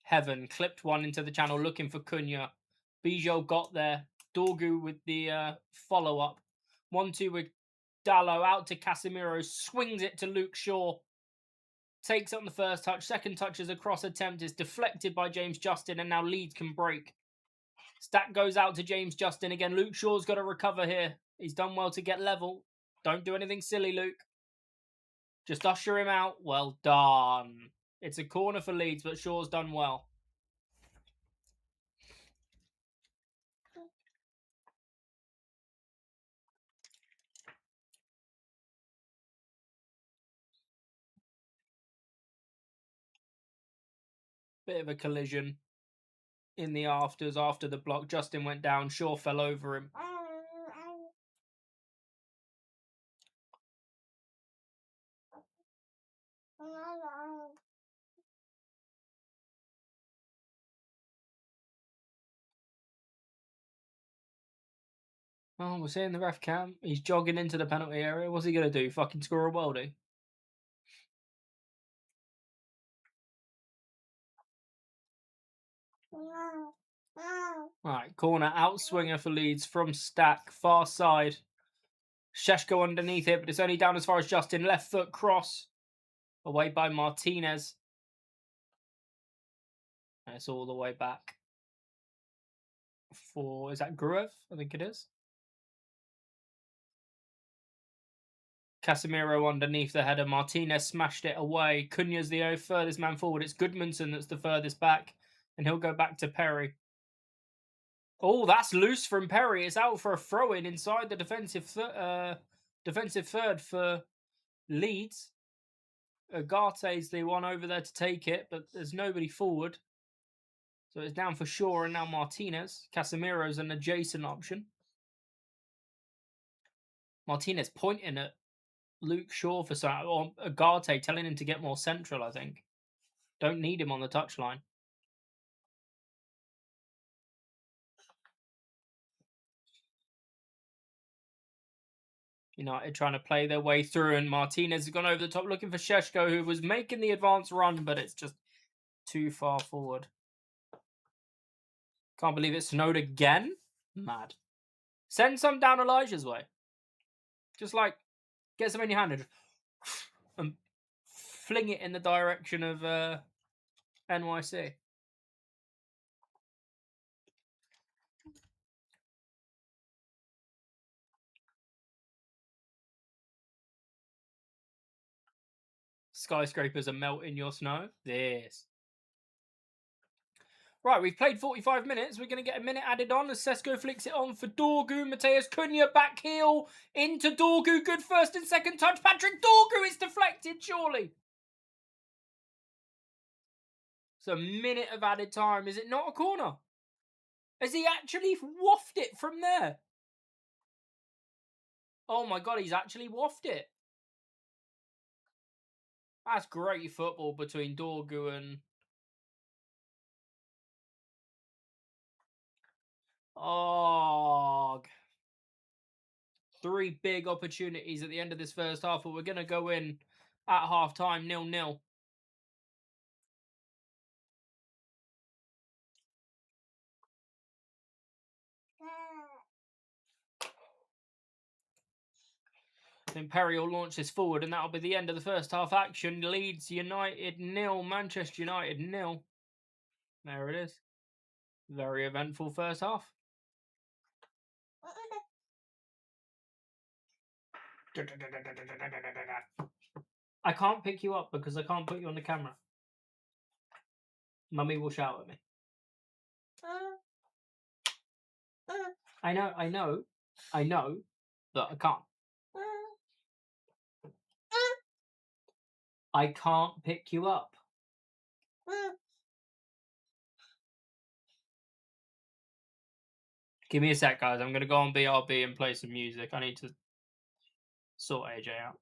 Heaven clipped one into the channel looking for Cunha. Bijol got there. Dorgu with the follow-up. 1-2 with Dallo out to Casemiro. Swings it to Luke Shaw. Takes it on the first touch. Second touch is a cross attempt. Is deflected by James Justin, and now Leeds can break. Stack goes out to James Justin again. Luke Shaw's got to recover here. He's done well to get level. Don't do anything silly, Luke. Just usher him out. Well done. It's a corner for Leeds, but Shaw's done well. Bit of a collision in the afters after the block. Justin went down. Shaw fell over him. Oh, we're seeing the ref cam. He's jogging into the penalty area. What's he going to do? Fucking score a worldie? Right, corner outswinger for Leeds from Stack, far side. Sheshko underneath it, but it's only down as far as Justin. Left foot cross. Away by Martinez. And it's all the way back. For, is that Gruev? I think it is. Casemiro underneath the header. Martinez smashed it away. Cunha's the furthest man forward. It's Goodmanson that's the furthest back. And he'll go back to Perry. Oh, that's loose from Perry. It's out for a throw-in inside the defensive third for Leeds. Ugarte's the one over there to take it, but there's nobody forward. So it's down for Shaw and now Martinez. Casemiro's an adjacent option. Martinez pointing at Luke Shaw for something, or Ugarte telling him to get more central, I think. Don't need him on the touchline. United trying to play their way through, and Martinez has gone over the top looking for Sheshko, who was making the advance run, but it's just too far forward. Can't believe it snowed again. Mad. Send some down Elijah's way. Just like, get some in your hand and fling it in the direction of NYC. Skyscrapers are melting your snow. This. Right, we've played 45 minutes. We're going to get a minute added on as Sesko flicks it on for Dorgu. Mateus Cunha back heel into Dorgu. Good first and second touch. Patrick Dorgu is deflected, surely. It's a minute of added time. Is it not a corner? Has he actually wafted it from there? Oh my God, he's actually wafted it. That's great football between Dorgu and... Oh, 3 big opportunities at the end of this first half, but we're going to go in at half-time 0-0. Then Perry will launch this forward, and that'll be the end of the first half action. Leeds United 0, Manchester United 0. There it is. Very eventful first half. I can't pick you up because I can't put you on the camera. Mummy will shout at me. I know, but I can't. I can't pick you up. Give me a sec, guys. I'm going to go on BRB and play some music. I need to sort AJ out.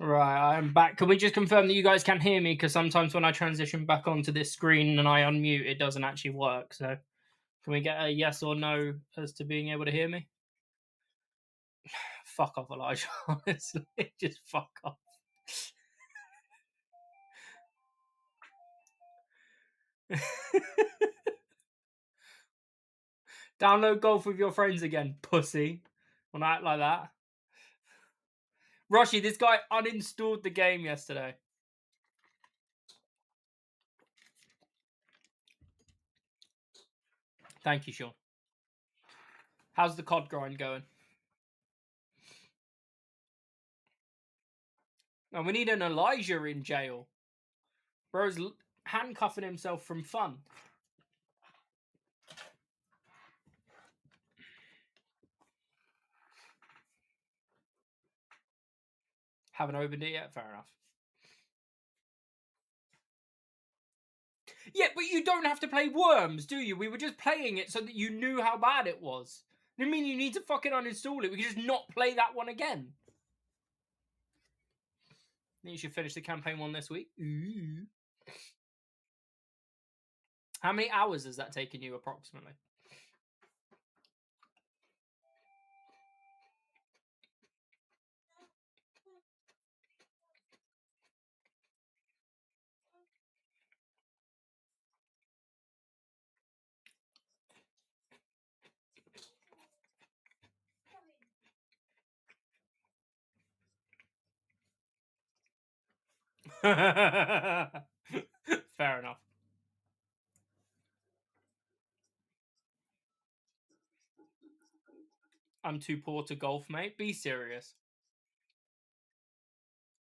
Right, I'm back. Can we just confirm that you guys can hear me? Because sometimes when I transition back onto this screen and I unmute, it doesn't actually work. So, can we get a yes or no as to being able to hear me? Fuck off, Elijah. Honestly, just fuck off. Download golf with your friends again, pussy. Wanna act like that? Roshi, this guy uninstalled the game yesterday. Thank you, Sean. How's the COD grind going? And we need an Elijah in jail. Bro's handcuffing himself from fun. Haven't opened it yet? Fair enough. Yeah, but you don't have to play Worms, do you? We were just playing it so that you knew how bad it was. I mean, you need to fucking uninstall it. We can just not play that one again. Then you should finish the campaign one this week. Ooh. How many hours has that taken you, approximately? Fair enough. I'm too poor to golf, mate. Be serious.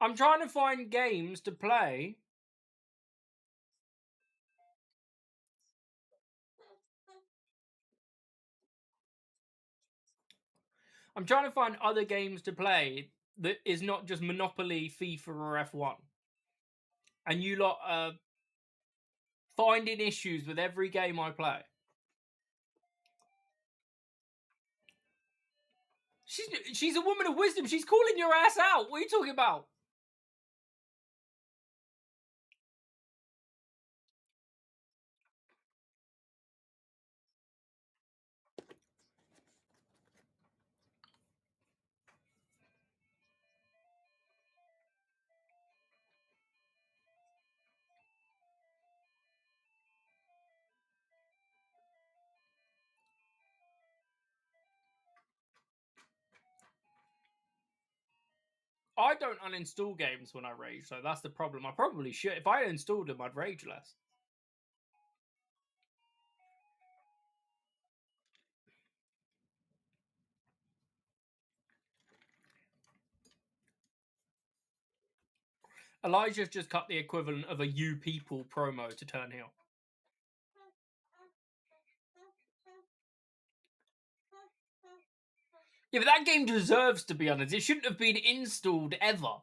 I'm trying to find games to play. I'm trying to find other games to play that is not just Monopoly, FIFA, or F1. And you lot are finding issues with every game I play. She's a woman of wisdom. She's calling your ass out. What are you talking about? I don't uninstall games when I rage, so that's the problem. I probably should. If I installed them, I'd rage less. Elijah's just cut the equivalent of a You People promo to turn heel. Yeah, but that game deserves to be honest. It shouldn't have been installed ever.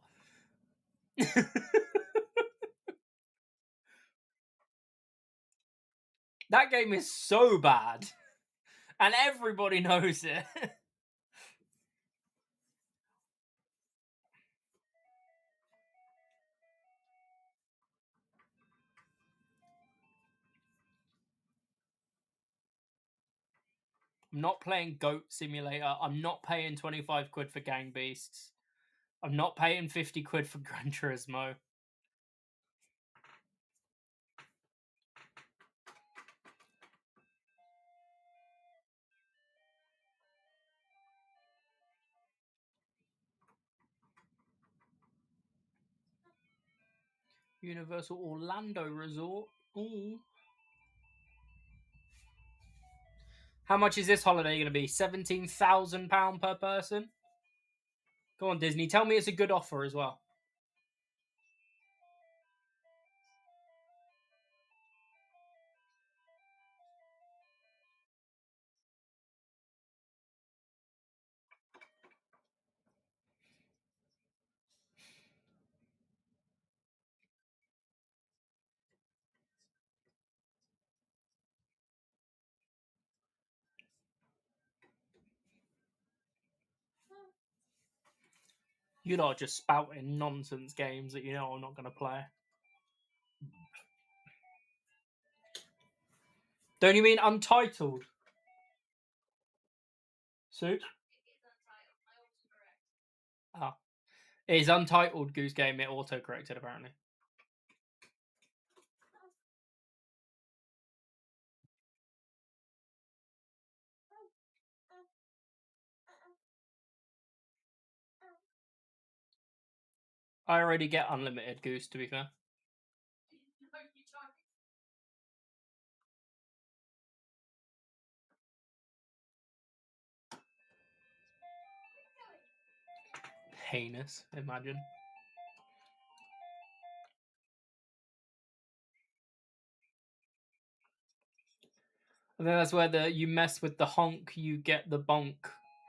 That game is so bad. And everybody knows it. I'm not playing Goat Simulator. I'm not paying 25 quid for Gang Beasts. I'm not paying 50 quid for Gran Turismo. Universal Orlando Resort. Ooh. How much is this holiday going to be? £17,000 per person? Go on, Disney. Tell me it's a good offer as well. You lot are just spouting nonsense games that you know I'm not going to play. Don't you mean Untitled? Suit? Oh. It is Untitled Goose Game. It auto-corrected, apparently. I already get unlimited Goose, to be fair. Heinous, imagine. I think that's where you mess with the honk, you get the bonk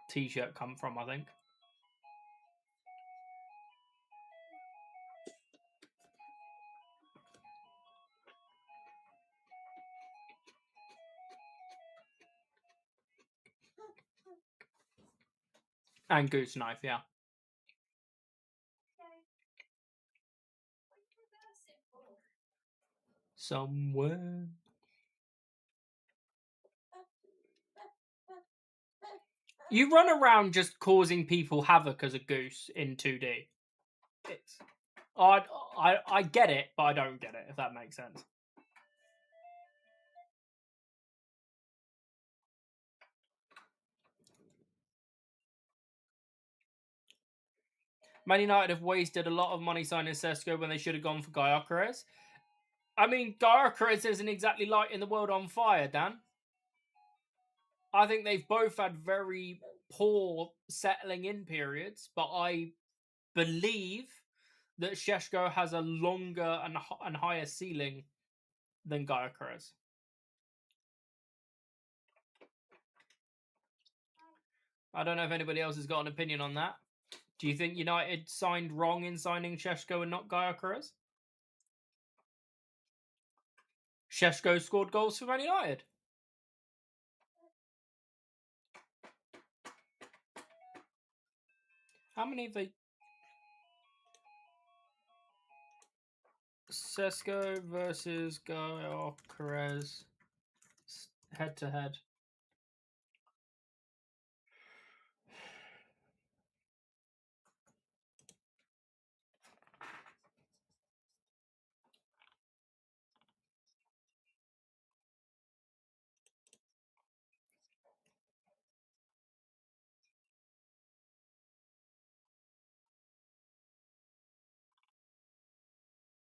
t-shirt come from, I think. And Goose Knife, yeah. Somewhere. You run around just causing people havoc as a goose in 2D. It's, I get it, but I don't get it, if that makes sense. Man United have wasted a lot of money signing Sesko when they should have gone for Gyökeres. I mean, Gyökeres isn't exactly lighting the world on fire, Dan. I think they've both had very poor settling in periods, but I believe that Šeško has a longer and higher ceiling than Gyökeres. I don't know if anybody else has got an opinion on that. Do you think United signed wrong in signing Šeško and not Gyökeres? Šeško scored goals for Man United. How many have they... Sesko versus Gyökeres head to head.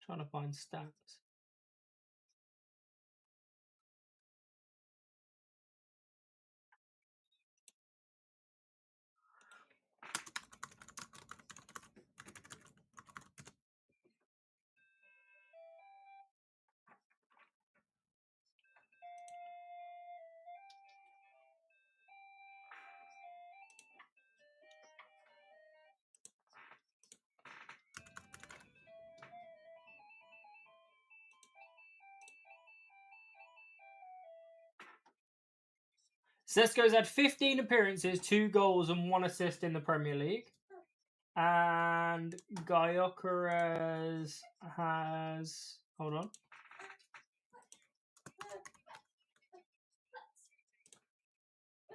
Trying to find stats. Sesko's had 15 appearances, 2 goals and 1 assist in the Premier League. And Gyökeres has... Hold on.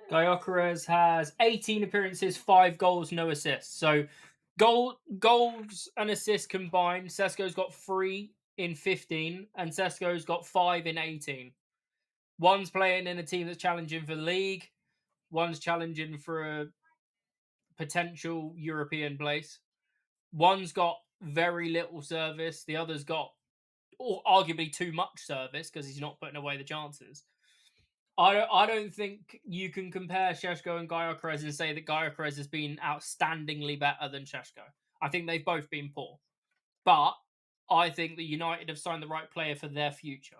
Gyökeres has 18 appearances, 5 goals, no assists. So goals and assists combined, Sesko's got 3 in 15 and Sesko's got 5 in 18. One's playing in a team that's challenging for the league. One's challenging for a potential European place. One's got very little service. The other's got arguably too much service because he's not putting away the chances. I don't think you can compare Šeško and Gyökeres and say that Gyökeres has been outstandingly better than Šeško. I think they've both been poor. But I think that United have signed the right player for their future.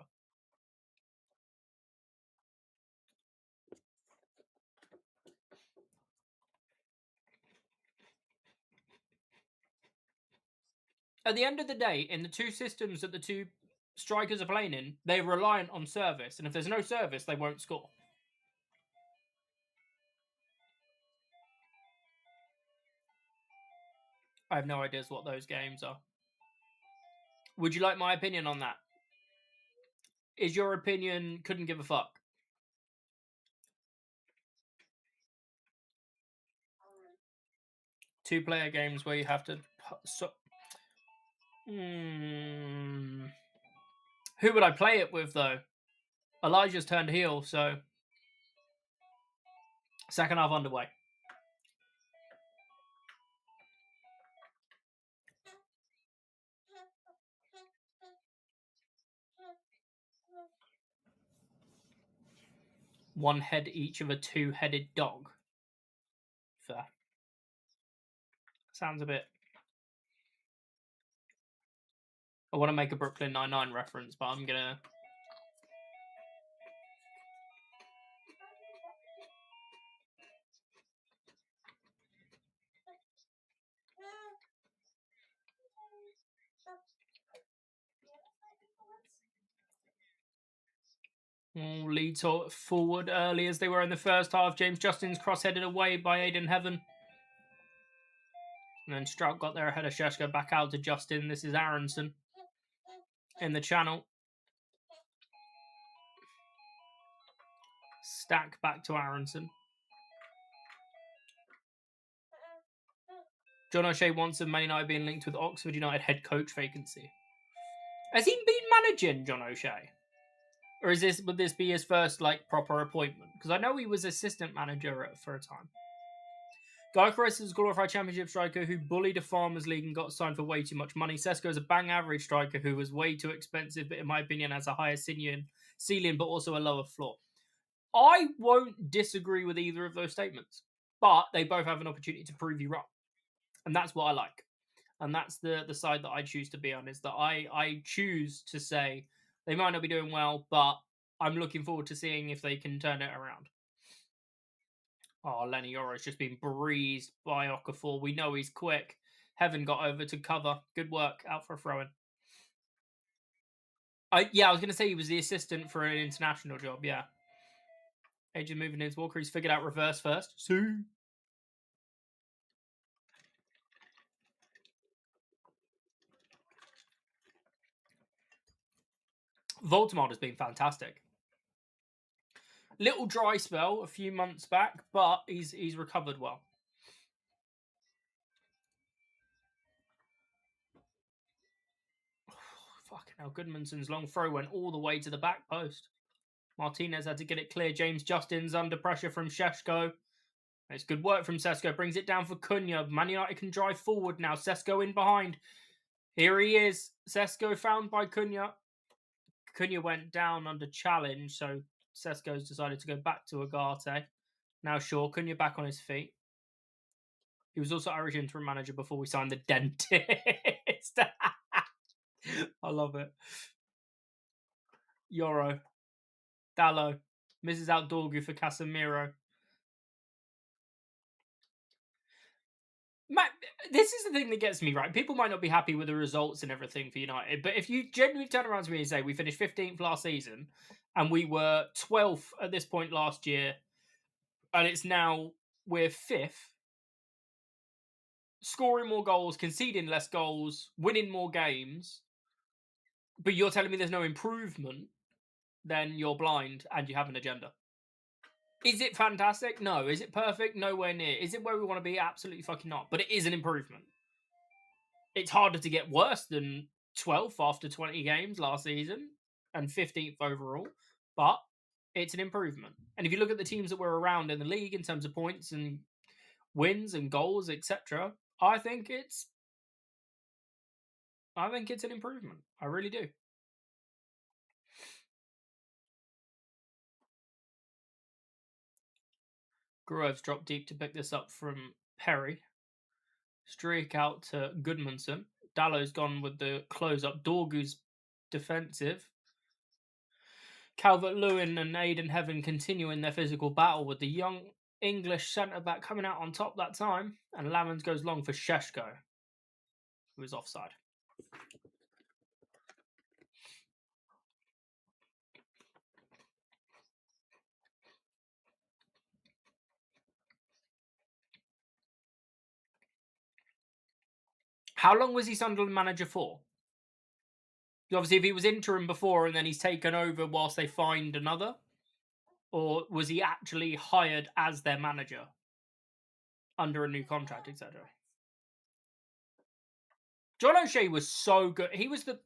At the end of the day, in the two systems that the two strikers are playing in, they're reliant on service. And if there's no service, they won't score. I have no ideas what those games are. Would you like my opinion on that? Is your opinion couldn't give a fuck? Two-player games where you have to... Who would I play it with, though? Elijah's turned heel, so... Second half underway. One head each of a two-headed dog. Fair. Sounds a bit... I want to make a Brooklyn Nine-Nine reference, but I'm gonna... Leeds forward early as they were in the first half. James Justin's cross-headed away by Aiden Heaven. And then Strout got there ahead of Sheshko. Back out to Justin. This is Aronson in the channel. Stack back to Aronson. John O'Shea wants Man United being linked with Oxford United head coach vacancy. Has he been managing John O'Shea? Or would this be his first proper appointment? Because I know he was assistant manager for a time. Gyökeres is a glorified championship striker who bullied a Farmers League and got signed for way too much money. Sesko is a bang average striker who was way too expensive, but in my opinion has a higher ceiling but also a lower floor. I won't disagree with either of those statements, but they both have an opportunity to prove you wrong. And that's what I like. And that's the side that I choose to be on, is that I choose to say they might not be doing well, but I'm looking forward to seeing if they can turn it around. Oh, Lenny Yoro's just been breezed by Okafor. We know he's quick. Heaven got over to cover. Good work. Out for a throw-in. I was going to say he was the assistant for an international job, yeah. Agent moving into Walker. He's figured out reverse first. See? Voltemade has been fantastic. Little dry spell a few months back, but he's recovered well. Fucking hell, Goodmanson's long throw went all the way to the back post. Martinez had to get it clear. James Justin's under pressure from Sheshko. It's good work from Sesko. Brings it down for Cunha. Man United can drive forward now. Sesko in behind. Here he is. Sesko found by Cunha. Cunha went down under challenge, so Sesko's decided to go back to Agate. Now Shaw, Cunha back on his feet. He was also Irish interim manager before we signed the dentist. I love it. Yoro. Dallo. Misses out Dorgu for Casemiro. Matt, this is the thing that gets me, right? People might not be happy with the results and everything for United, but if you genuinely turn around to me and say we finished 15th last season and we were 12th at this point last year, and it's now we're 5th, scoring more goals, conceding less goals, winning more games, but you're telling me there's no improvement, then you're blind and you have an agenda. Is it fantastic? No. Is it perfect? Nowhere near. Is it where we want to be? Absolutely fucking not. But it is an improvement. It's harder to get worse than 12th after 20 games last season and 15th overall, but it's an improvement. And if you look at the teams that were around in the league in terms of points and wins and goals, etc., I think it's an improvement. I really do. Groves dropped deep to pick this up from Perry. Streak out to Goodmanson. Dallo's gone with the close-up. Dorgu's defensive. Calvert-Lewin and Aiden Heaven continuing their physical battle with the young English centre-back coming out on top that time. And Lamans goes long for Sheshko, who is offside. How long was he Sunderland manager for? Obviously, if he was interim before and then he's taken over whilst they find another, or was he actually hired as their manager under a new contract, etc.? John O'Shea was so good. He was the...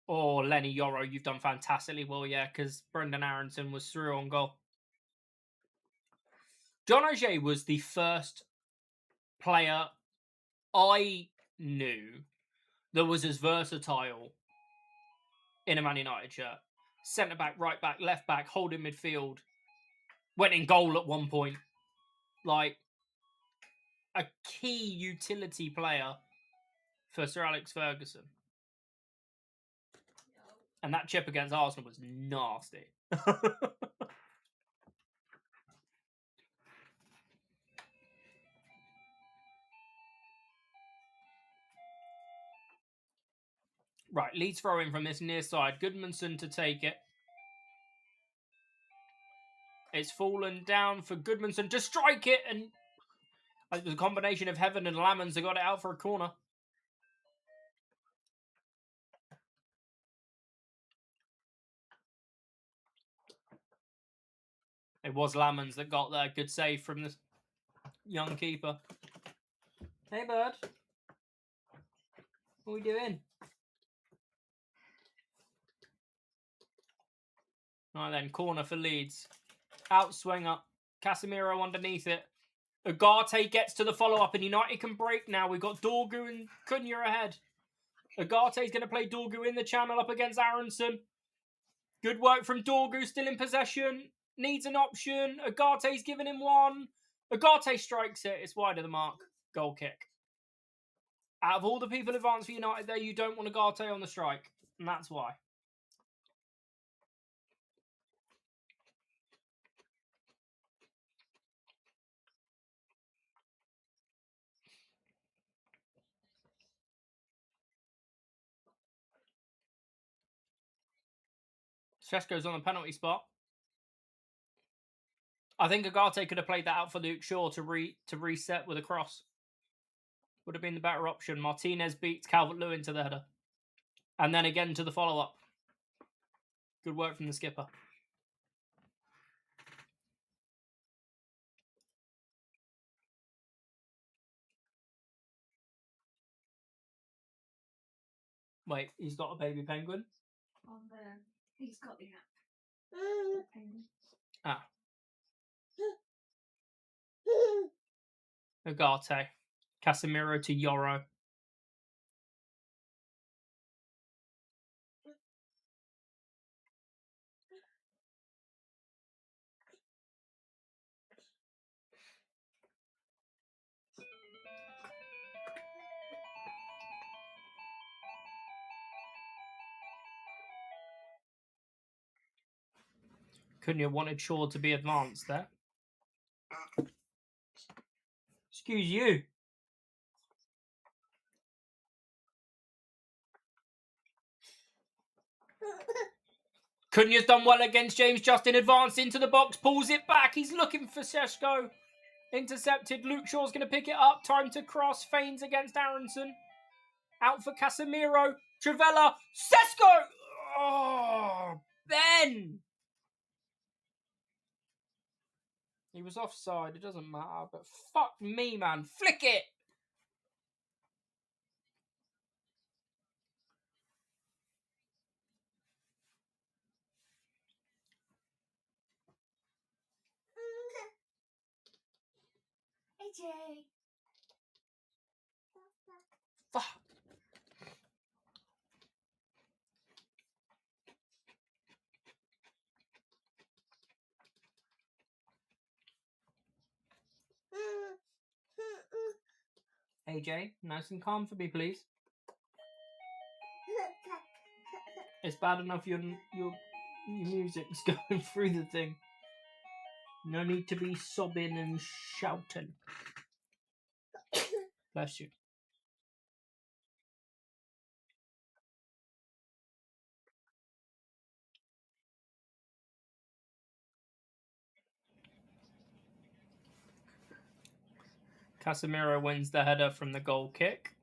Oh, Lenny Yoro, you've done fantastically well, yeah, because Brendan Aronson was through on goal. John O'Shea was the first player I knew that was as versatile in a Man United shirt. Centre back, right back, left back, holding midfield. Went in goal at one point. Like, a key utility player for Sir Alex Ferguson. And that chip against Arsenal was nasty. Right, Leeds throw in from this near side. Goodmanson to take it. It's fallen down for Goodmanson to strike it, and it was a combination of Heaven and Lammons that got it out for a corner. It was Lammons that got there. Good save from the young keeper. Hey, bud. What are we doing? Right then, corner for Leeds. Outswinger. Casemiro underneath it. Ugarte gets to the follow-up, and United can break now. We've got Dorgu and Cunha ahead. Ugarte's going to play Dorgu in the channel up against Aronson. Good work from Dorgu, still in possession. Needs an option. Ugarte's giving him one. Ugarte strikes it. It's wide of the mark. Goal kick. Out of all the people advanced for United there, you don't want Ugarte on the strike. And that's why. Šeško's on the penalty spot. I think Ugarte could have played that out for Luke Shaw to reset with a cross. Would have been the better option. Martinez beats Calvert-Lewin to the header. And then again to the follow-up. Good work from the skipper. Wait, he's got a baby penguin? He's got the app. Ah. Ugarte. Casemiro to Yoro. Cunha wanted Shaw to be advanced there. Excuse you. Cunha's done well against James Justin. Advanced into the box. Pulls it back. He's looking for Šeško. Intercepted. Luke Shaw's going to pick it up. Time to cross. Feigns against Aronson. Out for Casemiro. Trivela. Šeško! Oh, Ben! He was offside. It doesn't matter. But fuck me, man. Flick it! AJ. Fuck. AJ, nice and calm for me, please. It's bad enough your music's going through the thing. No need to be sobbing and shouting. Bless you. Casemiro wins the header from the goal kick.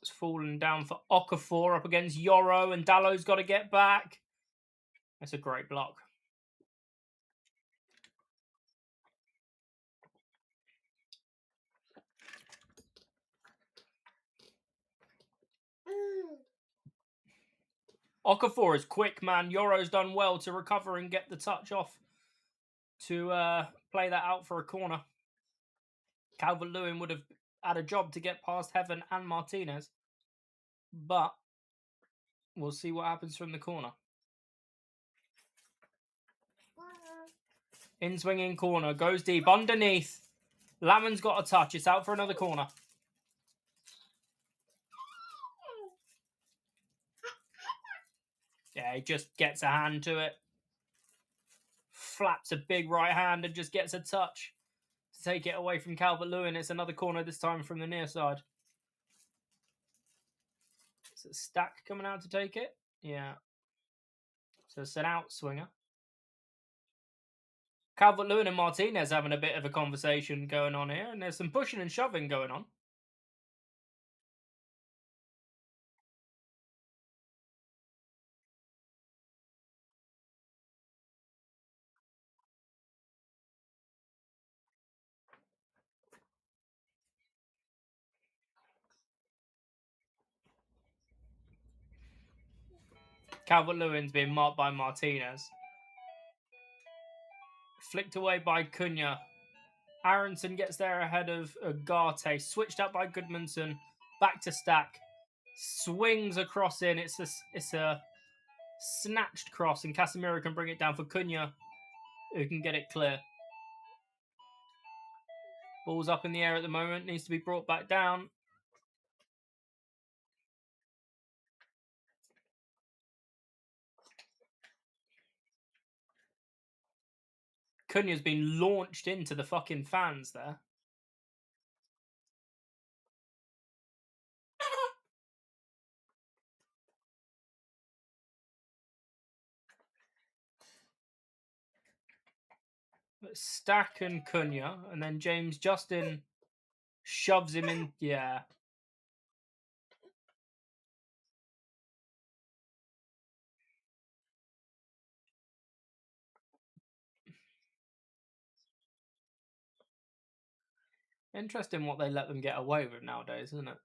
It's fallen down for Okafor up against Yoro, and Dallo's got to get back. That's a great block. Okafor is quick, man. Yoro's done well to recover and get the touch off to play that out for a corner. Calvert-Lewin would have had a job to get past Heaven and Martinez, but we'll see what happens from the corner. In swinging corner, goes deep, underneath. Lamon's got a touch. It's out for another corner. Yeah, he just gets a hand to it. Flaps a big right hand and just gets a touch to take it away from Calvert-Lewin. It's another corner, this time from the near side. Is it Stack coming out to take it? Yeah. So it's an out swinger. Calvert-Lewin and Martinez having a bit of a conversation going on here, and there's some pushing and shoving going on. Calvert-Lewin's being marked by Martinez. Flicked away by Cunha. Aronson gets there ahead of Ugarte. Switched up by Goodmanson. Back to Stack. Swings a cross in. It's a snatched cross, and Casemiro can bring it down for Cunha, who can get it clear. Ball's up in the air at the moment. Needs to be brought back down. Cunha's been launched into the fucking fans there. Stack and Cunha, and then James Justin shoves him in. Yeah. Interesting what they let them get away with nowadays, isn't it?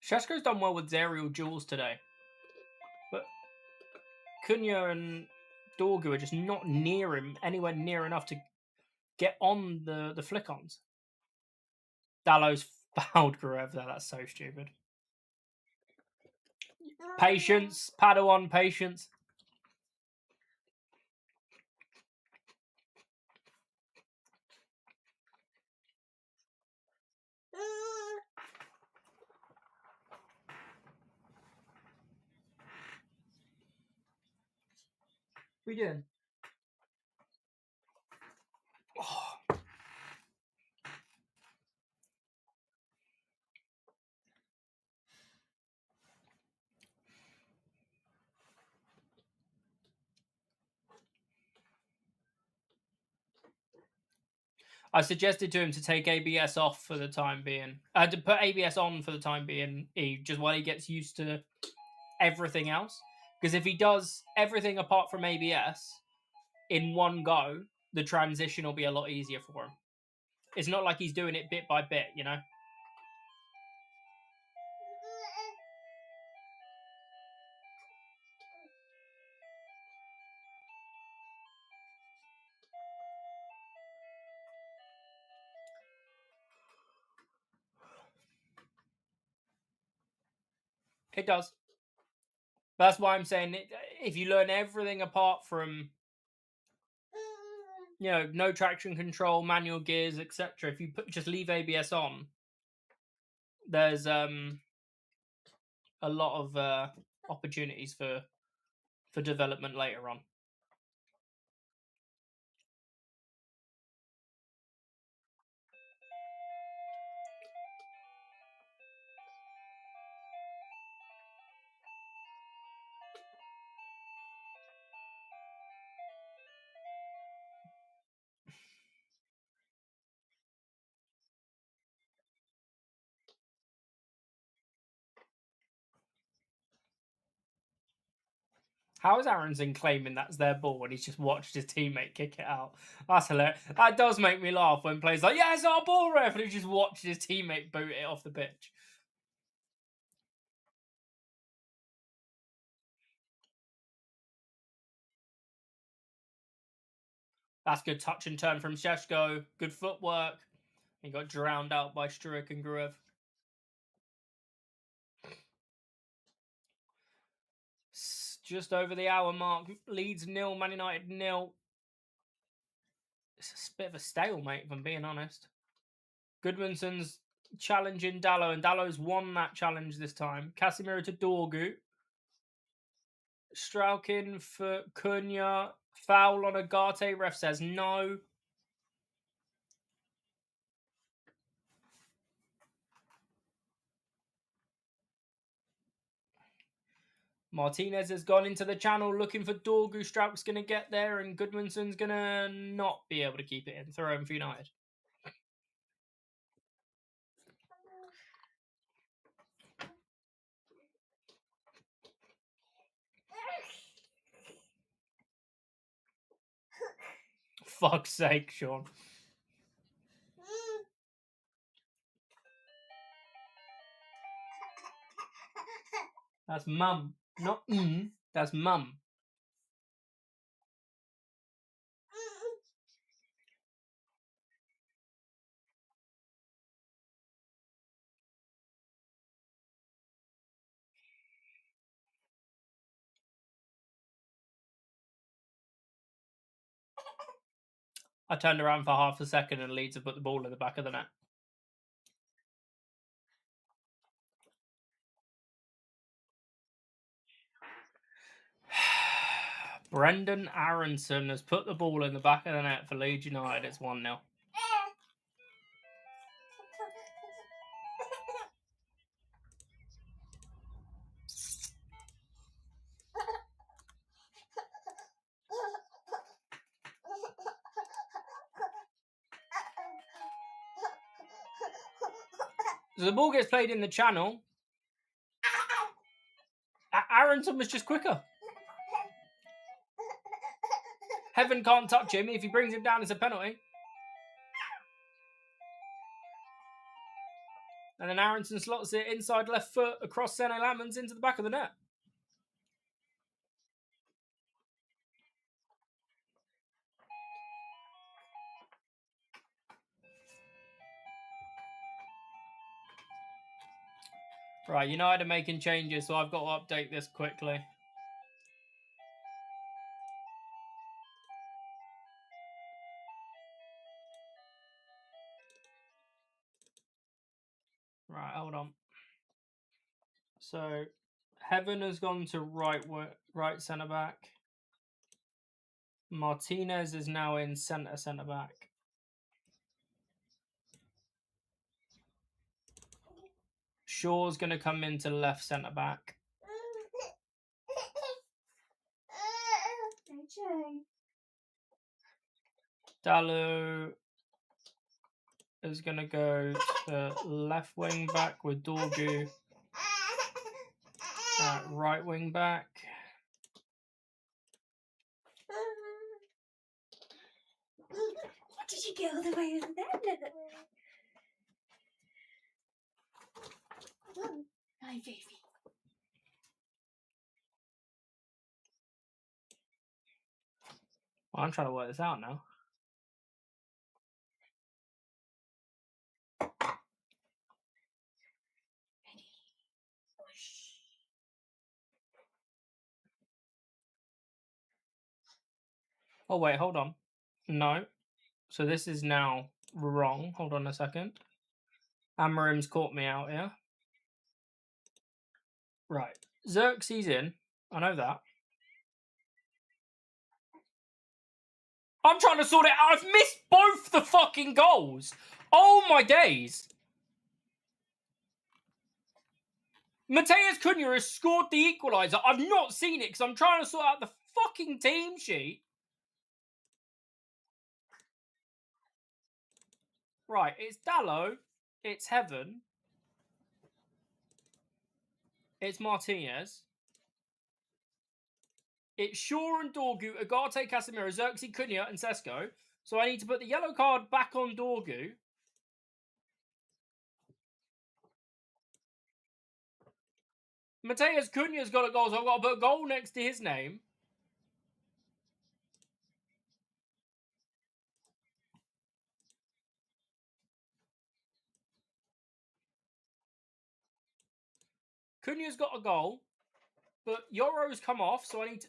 Sheshko's done well with aerial duels today, but Cunha and Dorgu are just not near him, anywhere near enough to get on the flick-ons. Dallo's fouled Gruev there. That's so stupid. Patience. Padawan patience. We did. Oh. I suggested to him to take ABS off for the time being. To put ABS on for the time being, just while he gets used to everything else. Because if he does everything apart from ABS in one go, the transition will be a lot easier for him. It's not like he's doing it bit by bit, you know? It does. That's why I'm saying if you learn everything apart from, you know, no traction control, manual gears, etc. If you just leave ABS on, there's a lot of opportunities for development later on. How is Aronson claiming that's their ball when he's just watched his teammate kick it out? That's hilarious. That does make me laugh when players like, yeah, it's our ball, ref, and he just watched his teammate boot it off the pitch. That's good touch and turn from Sheshko. Good footwork. He got drowned out by Struik and Gruev. Just over the hour mark. Leeds 0, Man United 0. It's a bit of a stalemate, if I'm being honest. Goodmanson's challenging Dallo, and Dallo's won that challenge this time. Casemiro to Dorgu. Straukin for Cunha. Foul on Agate. Ref says no. Martinez has gone into the channel looking for Dorgu. Strauk's going to get there, and Goodmanson's going to not be able to keep it in. Throw him for United. Fuck's sake, Sean. That's mum. Not that's mum. I turned around for half a second and Leeds have put the ball in the back of the net. Brendan Aronson has put the ball in the back of the net for Leeds United. It's 1-0. So the ball gets played in the channel. Aronson was just quicker. Heaven can't touch him. If he brings him down, it's a penalty. And then Aronson slots it inside left foot across Sene Lamans into the back of the net. Right, United are making changes, so I've got to update this quickly. Right, hold on. So, Heaven has gone to right centre back. Martinez is now in centre back. Shaw's going to come into left centre back. Dallo is going to go to left wing back with Dorgu at right wing back. What did you get all the way over there? Hi, baby. Well, I'm trying to work this out now. Oh, wait, hold on. No. So this is now wrong. Hold on a second. Amarim's caught me out here. Right. Xerxes in. I know that. I'm trying to sort it out. I've missed both the fucking goals. Oh my days. Mateus Cunha has scored the equaliser. I've not seen it because I'm trying to sort out the fucking team sheet. Right, it's Dallo. It's Heaven. It's Martinez. It's Shaw and Dorgu, Agate, Casemiro, Xerxes, Cunha, and Sesko. So I need to put the yellow card back on Dorgu. Mateus Cunha's got a goal, so I've got to put a goal next to his name. Cunha's got a goal, but Yoro's come off, so I need to...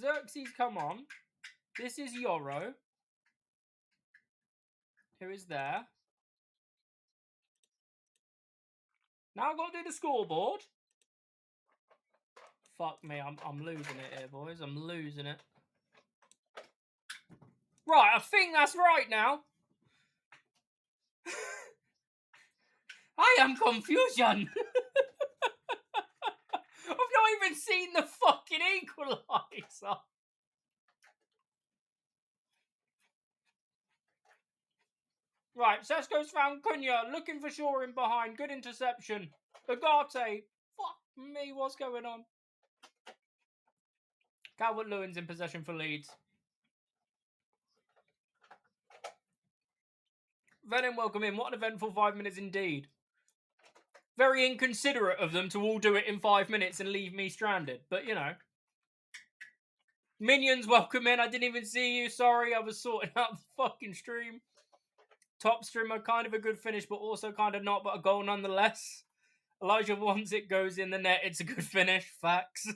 Xerxes come on. This is Yoro, who is there. Now I've got to do the scoreboard. Fuck me, I'm losing it here, boys. I'm losing it. Right, I think that's right now. I am confusion. I've not even seen the fucking equaliser. Right, Sesko's found Cunha, looking for Shaw in behind. Good interception. Agate. Fuck me, what's going on? Calvert-Lewin's in possession for Leeds. Venom, welcome in. What an eventful 5 minutes indeed. Very inconsiderate of them to all do it in 5 minutes and leave me stranded. But, you know. Minions, welcome in. I didn't even see you. Sorry, I was sorting out the fucking stream. Top streamer, kind of a good finish, but also kind of not, but a goal nonetheless. Elijah, once it goes in the net, it's a good finish. Facts.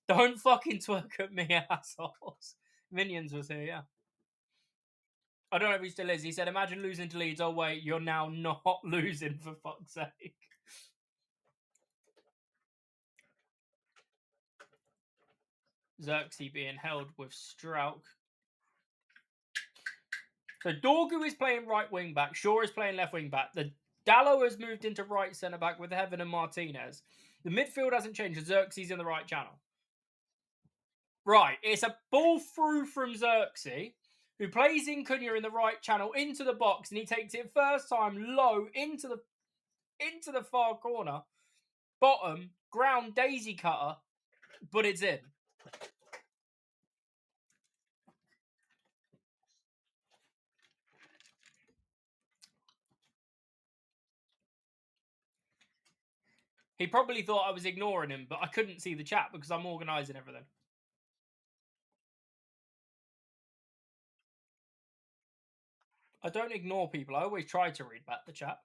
Don't fucking twerk at me, assholes. Minions was here, yeah. I don't know if he still is. He said, imagine losing to Leeds. Oh, wait, you're now not losing, for fuck's sake. Xerxes being held with Strauch. So Dorgu is playing right wing back. Shaw is playing left wing back. The Dallo has moved into right centre back with Heaven and Martinez. The midfield hasn't changed. Xerxes in the right channel. Right, it's a ball through from Xerxes, who plays in Cunha in the right channel into the box, and he takes it first time low into the far corner. Bottom, ground daisy cutter, but it's in. He probably thought I was ignoring him, but I couldn't see the chat because I'm organising everything. I don't ignore people. I always try to read back the chat.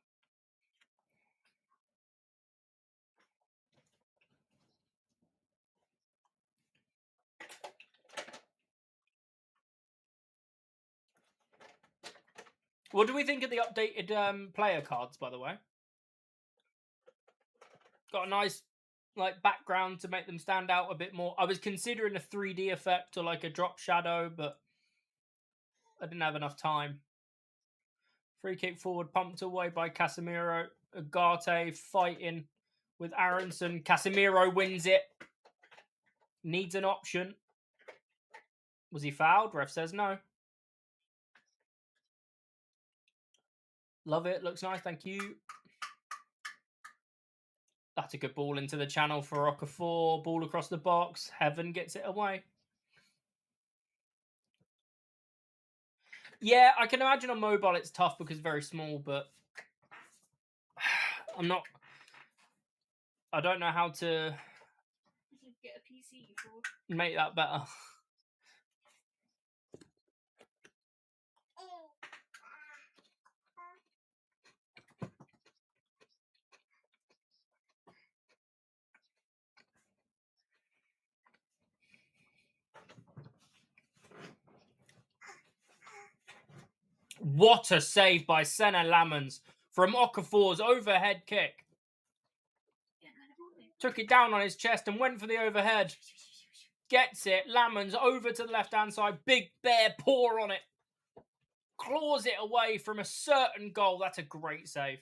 What do we think of the updated player cards, by the way? Got a nice background to make them stand out a bit more. I was considering a 3D effect or like a drop shadow, but I didn't have enough time. Free kick forward, pumped away by Casemiro. Agate fighting with Aronson. Casemiro wins it. Needs an option. Was he fouled? Ref says no. Love it. Looks nice. Thank you. That's a good ball into the channel for Okafor. Ball across the box. Heaven gets it away. Yeah, I can imagine on mobile it's tough because it's very small, but I don't know how to get a PC for. Make that better. What a save by Senna Lamans from Okafor's overhead kick. Took it down on his chest and went for the overhead. Gets it. Lamans over to the left-hand side. Big bare paw on it. Claws it away from a certain goal. That's a great save.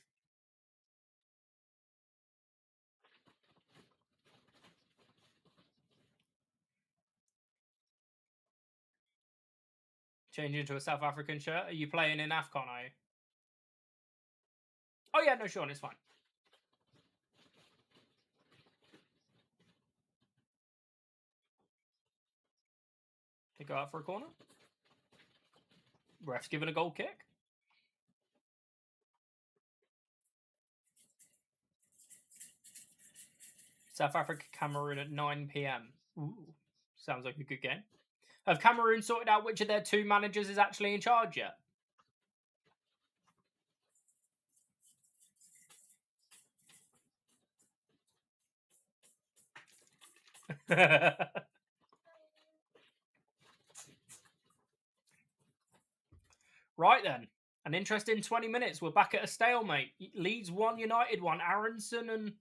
Change into a South African shirt. Are you playing in AFCON, are you? Oh, yeah, no, Sean, it's fine. They go out for a corner. Ref's given a goal kick. South Africa, Cameroon at 9 p.m. Ooh, sounds like a good game. Have Cameroon sorted out which of their two managers is actually in charge yet? Right then. An interesting 20 minutes. We're back at a stalemate. Leeds 1, United 1. Aronson and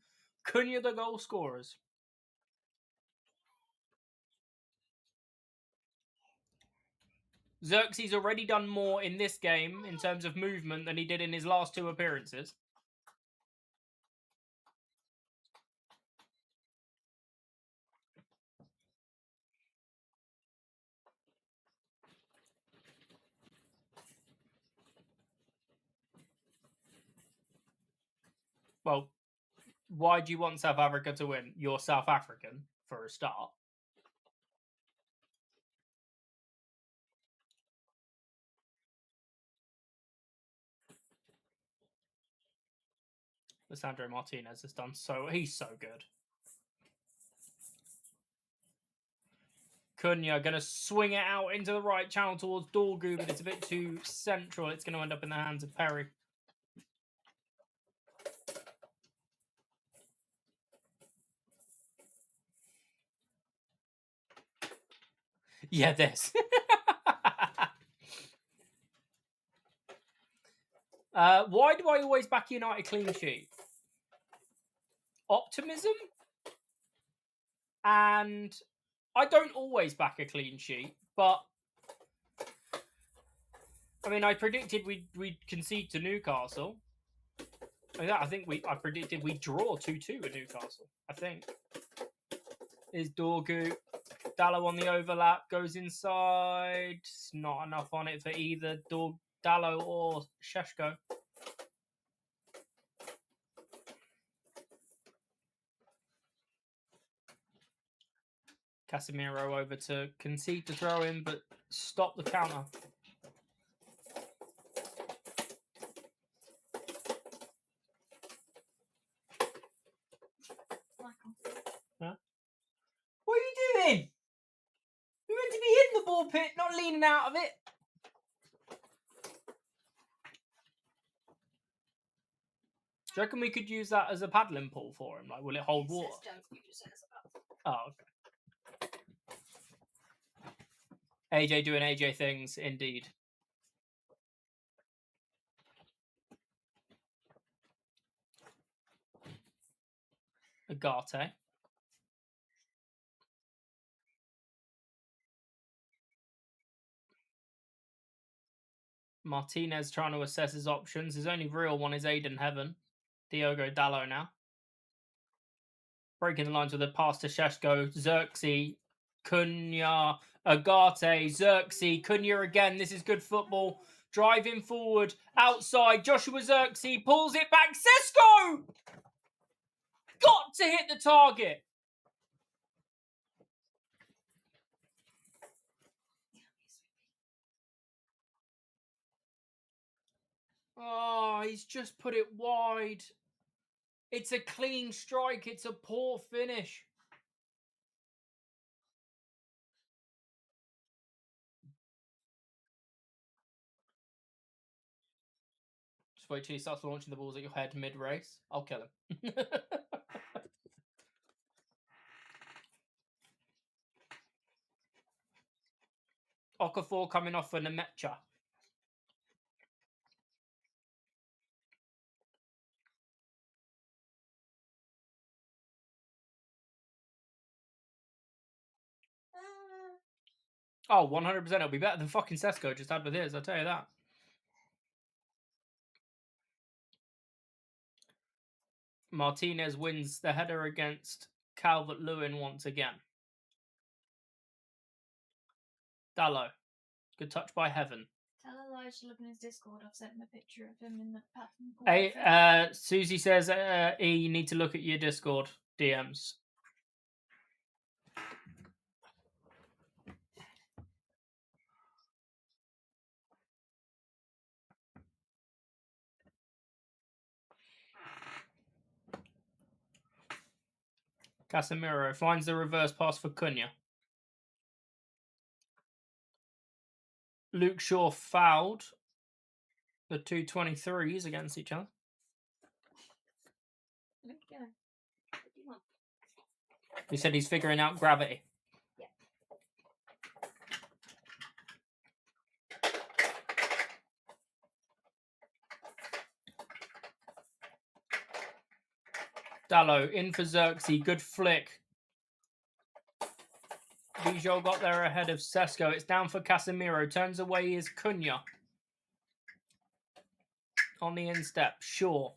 Cunha the goal scorers. Xerxes already done more in this game in terms of movement than he did in his last two appearances. Well, why do you want South Africa to win? You're South African, for a start. Lisandro Martinez has done so... He's so good. Cunha going to swing it out into the right channel towards Dorgu, but it's a bit too central. It's going to end up in the hands of Perry. Yeah, this. Why do I always back United clean sheet? Optimism? And I don't always back a clean sheet, but I mean, I predicted we'd concede to Newcastle. I predicted we'd draw 2-2 with Newcastle. I think. Is Dorgu. Dallo on the overlap, goes inside. It's not enough on it for either Dallo or Sheshko. Casemiro over to concede to throw in, but stop the counter. Huh? What are you doing? You're meant to be hitting the ball pit, not leaning out of it. Do you reckon we could use that as a paddling pool for him? Like, will it hold water? Oh, okay. AJ doing AJ things, indeed. Agate. Martinez trying to assess his options. His only real one is Aiden Heaven. Diogo Dallo now. Breaking the lines with a pass to Sheshko. Xerxes. Cunha. Agate. Xerxes. Cunha again. This is good football. Driving forward. Outside. Joshua Xerxes pulls it back. Sesko! Got to hit the target. Oh, he's just put it wide. It's a clean strike. It's a poor finish. Just wait till he starts launching the balls at your head mid-race. I'll kill him. Okafor coming off for Nemecha. Oh, 100%. It'll be better than fucking Sesko just had with his, I'll tell you that. Martinez wins the header against Calvert-Lewin once again. Dallo. Good touch by Heaven. Tell Elijah to look in his Discord. I've sent him a picture of him in the pattern. Hey, Susie says, you need to look at your Discord DMs. Casemiro finds the reverse pass for Cunha. Luke Shaw fouled the 223s against each other. Okay. What do you want? He said he's figuring out gravity. Yeah. Dallo in for Xerxes. Good flick. Bijou got there ahead of Sesko. It's down for Casemiro. Turns away is Cunha. On the instep. Shaw.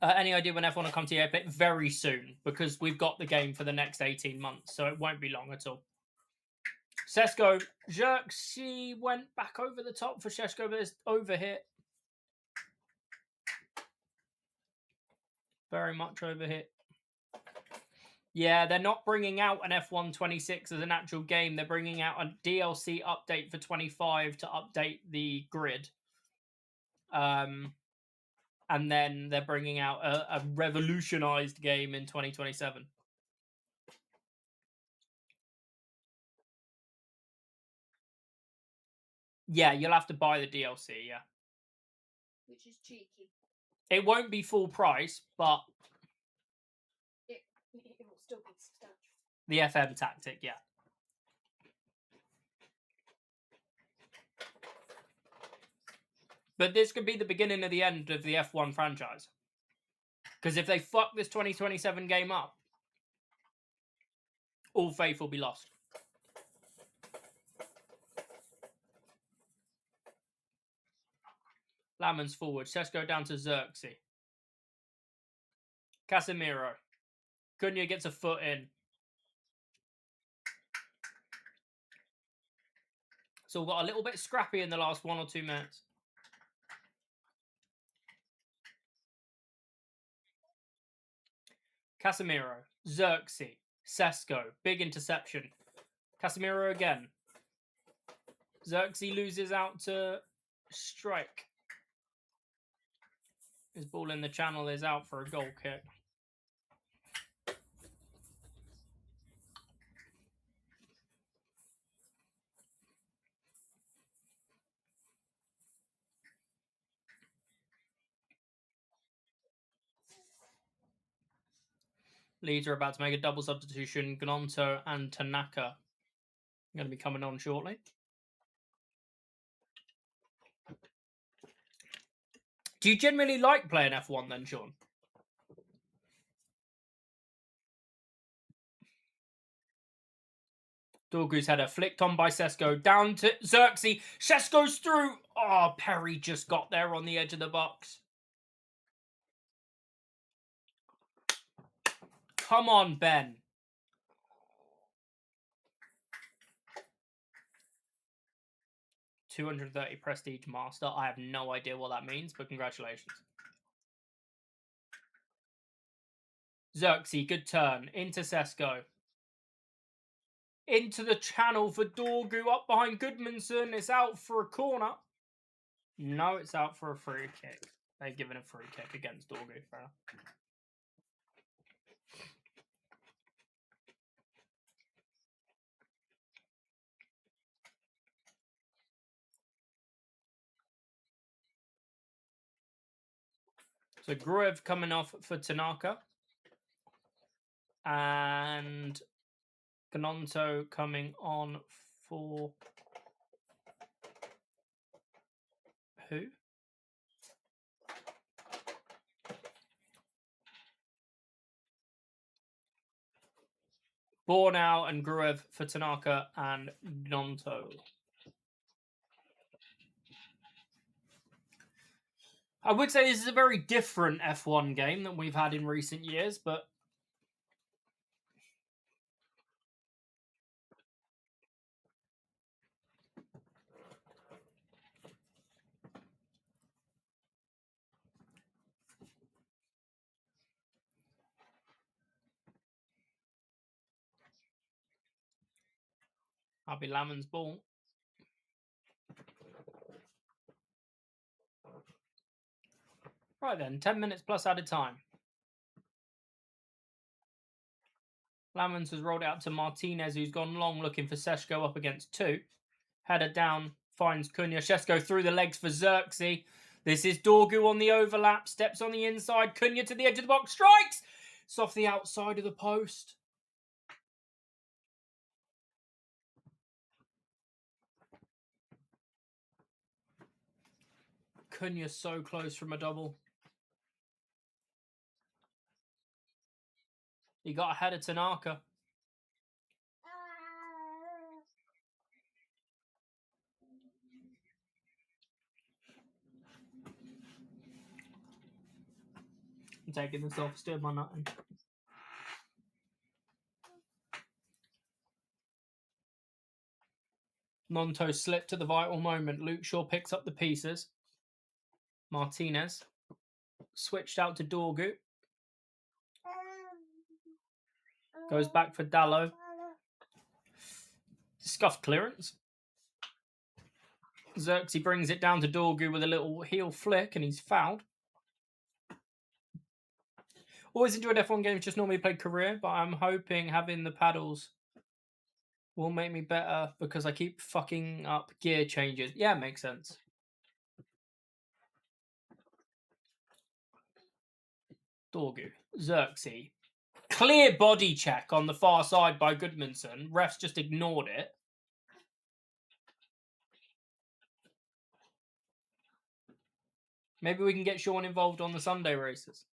Any idea when F1 will come to Airplay? Very soon, because we've got the game for the next 18 months, so it won't be long at all. Sesko, Xerxes went back over the top for Sesko, but it's overhit. Very much overhit. Yeah, they're not bringing out an F1 26 as an actual game. They're bringing out a DLC update for 25 to update the grid. And then they're bringing out a revolutionized game in 2027. Yeah, you'll have to buy the DLC, yeah. Which is cheeky. It won't be full price, but It will still be substantial. the FM tactic, yeah. But this could be the beginning of the end of the F1 franchise. Because if they fuck this 2027 game up, all faith will be lost. Lammens forward. Sesko down to Xerxes. Casemiro. Cunha gets a foot in. So we've got a little bit scrappy in the last 1 or 2 minutes. Casemiro. Xerxes. Sesko. Big interception. Casemiro again. Xerxes loses out to Strike. His ball in the channel is out for a goal kick. Leeds are about to make a double substitution. Gnonto and Tanaka are going to be coming on shortly. Do you generally like playing F1 then, Sean? Dorgu's header flicked on by Sesko. Down to Xerxes. Sesko's through. Oh, Perry just got there on the edge of the box. Come on, Ben. $230 Prestige Master. I have no idea what that means, but congratulations. Xerxes, good turn. Into Sesko. Into the channel for Dorgu. Up behind Goodmanson. It's out for a corner. No, it's out for a free kick. They're giving a free kick against Dorgu. Fair enough. So Gruev coming off for Tanaka. And Gnonto coming on for who? Bornau and Gruev for Tanaka and Gnonto. I would say this is a very different F1 game than we've had in recent years, but That'll be Lamon's ball. Right then, 10 minutes plus added time. Lamons has rolled it out to Martinez, who's gone long looking for Seshko up against 2. Header down, finds Cunha. Shesko through the legs for Xerxes. This is Dorgu on the overlap, steps on the inside. Cunha to the edge of the box, strikes! It's off the outside of the post. Cunha so close from a double. He got ahead of Tanaka. I'm taking this off, stirred my nutting. Nonto slipped at the vital moment. Luke Shaw picks up the pieces. Martinez switched out to Dorgu. Goes back for Dallo. Scuffed clearance. Xerxes brings it down to Dorgu with a little heel flick, and he's fouled. Always enjoyed F1 games, just normally played career, but I'm hoping having the paddles will make me better because I keep fucking up gear changes. Yeah, makes sense. Dorgu. Xerxes. Clear body check on the far side by Goodmanson. Refs just ignored it. Maybe we can get Sean involved on the Sunday races.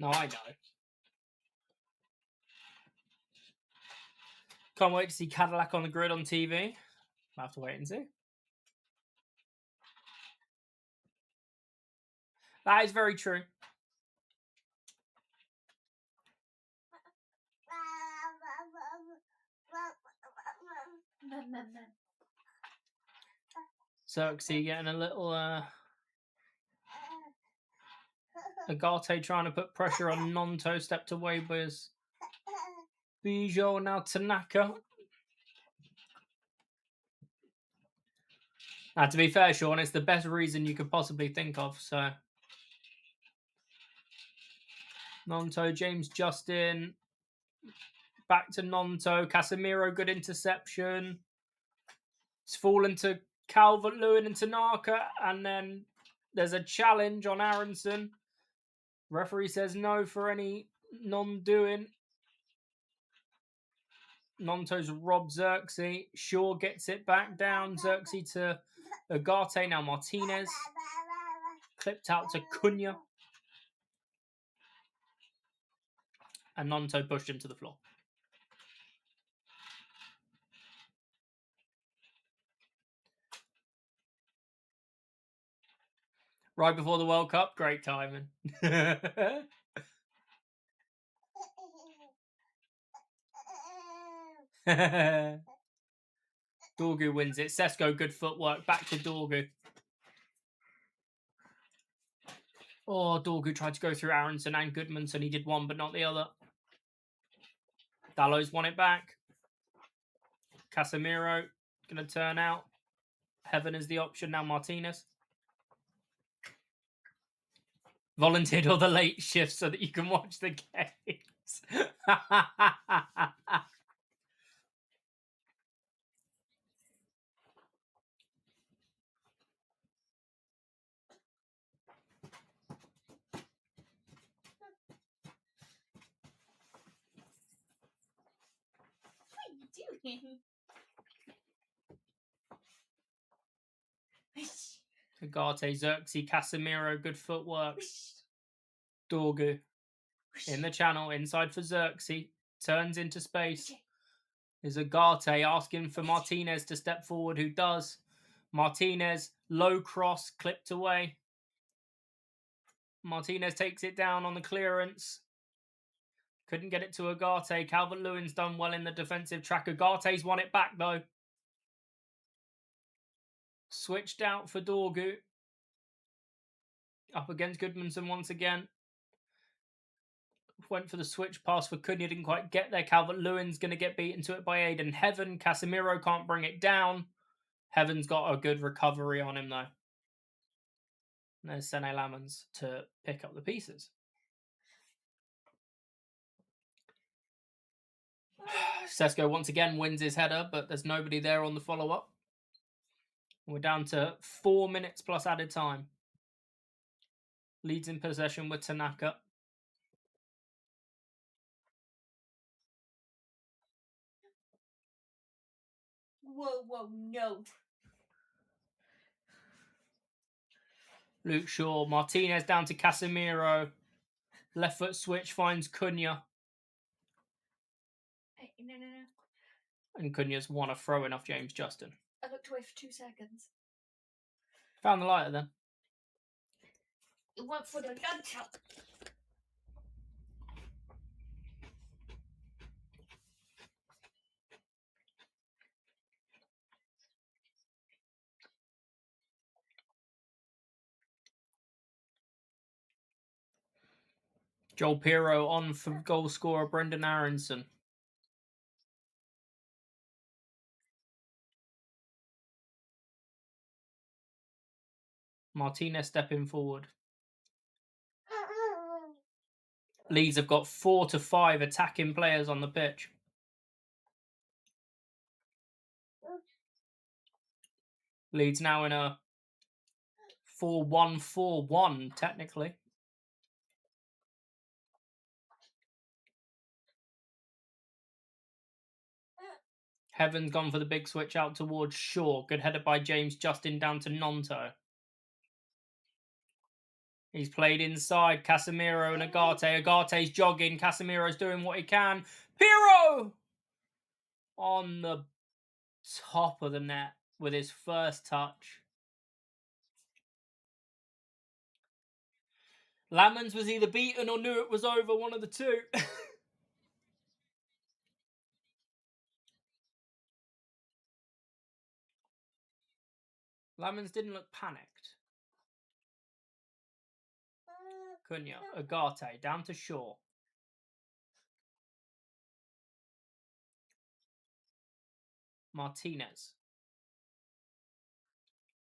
No, I know. Can't wait to see Cadillac on the grid on TV. I'll have to wait and see. That is very true. Xerxes getting a little Agate trying to put pressure on Nonto, stepped away by his Bijou, now Tanaka. Now, to be fair, Sean, it's the best reason you could possibly think of, so. Nonto, James Justin. Back to Nonto. Casemiro, good interception. It's fallen to Calvert-Lewin and Tanaka, and then there's a challenge on Aronson. Referee says no for any non-doing. Nonto's robbed Xerxes. Shaw gets it back down. Xerxes to Agate, now Martinez. Clipped out to Cunha. And Nonto pushed him to the floor. Right before the World Cup, great timing. Dorgu wins it. Seshko, good footwork. Back to Dorgu. Oh, Dorgu tried to go through Aronson and Goodmanson. He did one, but not the other. Dallo's won it back. Casemiro going to turn out. Heaven is the option. Now Martinez. Volunteered all the late shifts so that you can watch the games. What are you doing? Agate, Xerxes, Casemiro, good footwork. Dorgu in the channel, inside for Xerxes. Turns into space. Is Agate asking for Martinez to step forward, who does. Martinez, low cross, clipped away. Martinez takes it down on the clearance. Couldn't get it to Agate. Calvert-Lewin's done well in the defensive track. Agate's won it back, though. Switched out for Dorgu. Up against Goodmanson once again. Went for the switch pass for Cunha. Didn't quite get there. Calvert-Lewin's going to get beaten to it by Aiden Heaven. Casemiro can't bring it down. Heaven's got a good recovery on him, though. And there's Sene Lamans to pick up the pieces. Sesko once again wins his header, but there's nobody there on the follow-up. We're down to 4 minutes plus added time. Leeds in possession with Tanaka. Whoa, no. Luke Shaw. Martinez down to Casemiro. Left foot switch finds Cunha. Hey, no. And Cunha's won a throw-in off James Justin. I looked away for 2 seconds. Found the lighter then. It went for the gunshot. Joel Pirro on for goal scorer Brendan Aronson. Martinez stepping forward. Leeds have got 4 to 5 attacking players on the pitch. Leeds now in a 4-1-4-1, technically. Heaven's gone for the big switch out towards Shaw. Good header by James Justin down to Nonto. He's played inside. Casemiro and Agate. Agate's jogging. Casemiro's doing what he can. Pirro! On the top of the net with his first touch. Lamans was either beaten or knew it was over, one of the two. Lamans didn't look panicked. Cunha, Agate, down to Shaw. Martinez.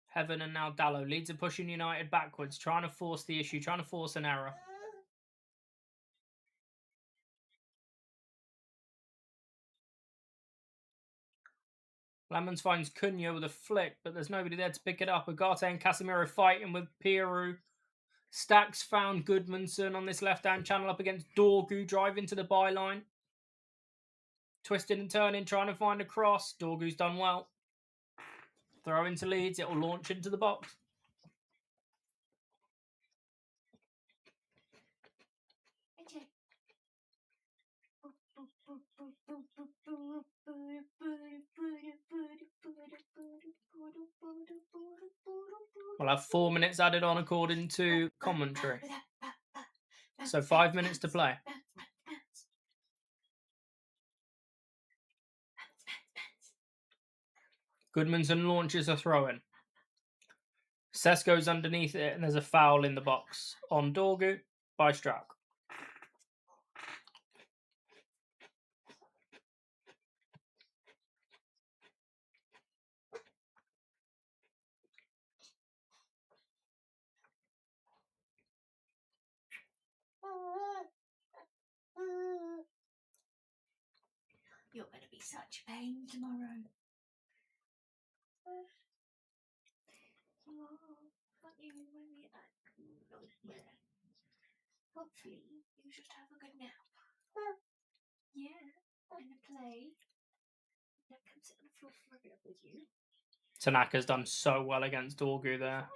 Heaven and now Dallo. Leeds are pushing United backwards, trying to force the issue, trying to force an error. Lamans finds Cunha with a flick, but there's nobody there to pick it up. Agate and Casemiro fighting with Pirro. Stacks found Goodmanson on this left-hand channel up against Dorgu, driving to the byline. Twisting and turning, trying to find a cross. Dorgu's done well. Throw into Leeds, it will launch into the box. We'll have 4 minutes added on according to commentary. So 5 minutes to play. Goodmanson launches a throw-in. Sesko's underneath it, and there's a foul in the box on Dorgu by Strauk. You're going to be such pain tomorrow. Aren't you when we hopefully you just have a good nap. Yeah, and a play. Then come sit on the floor for a bit with you. Tanaka's done so well against Dorgu there.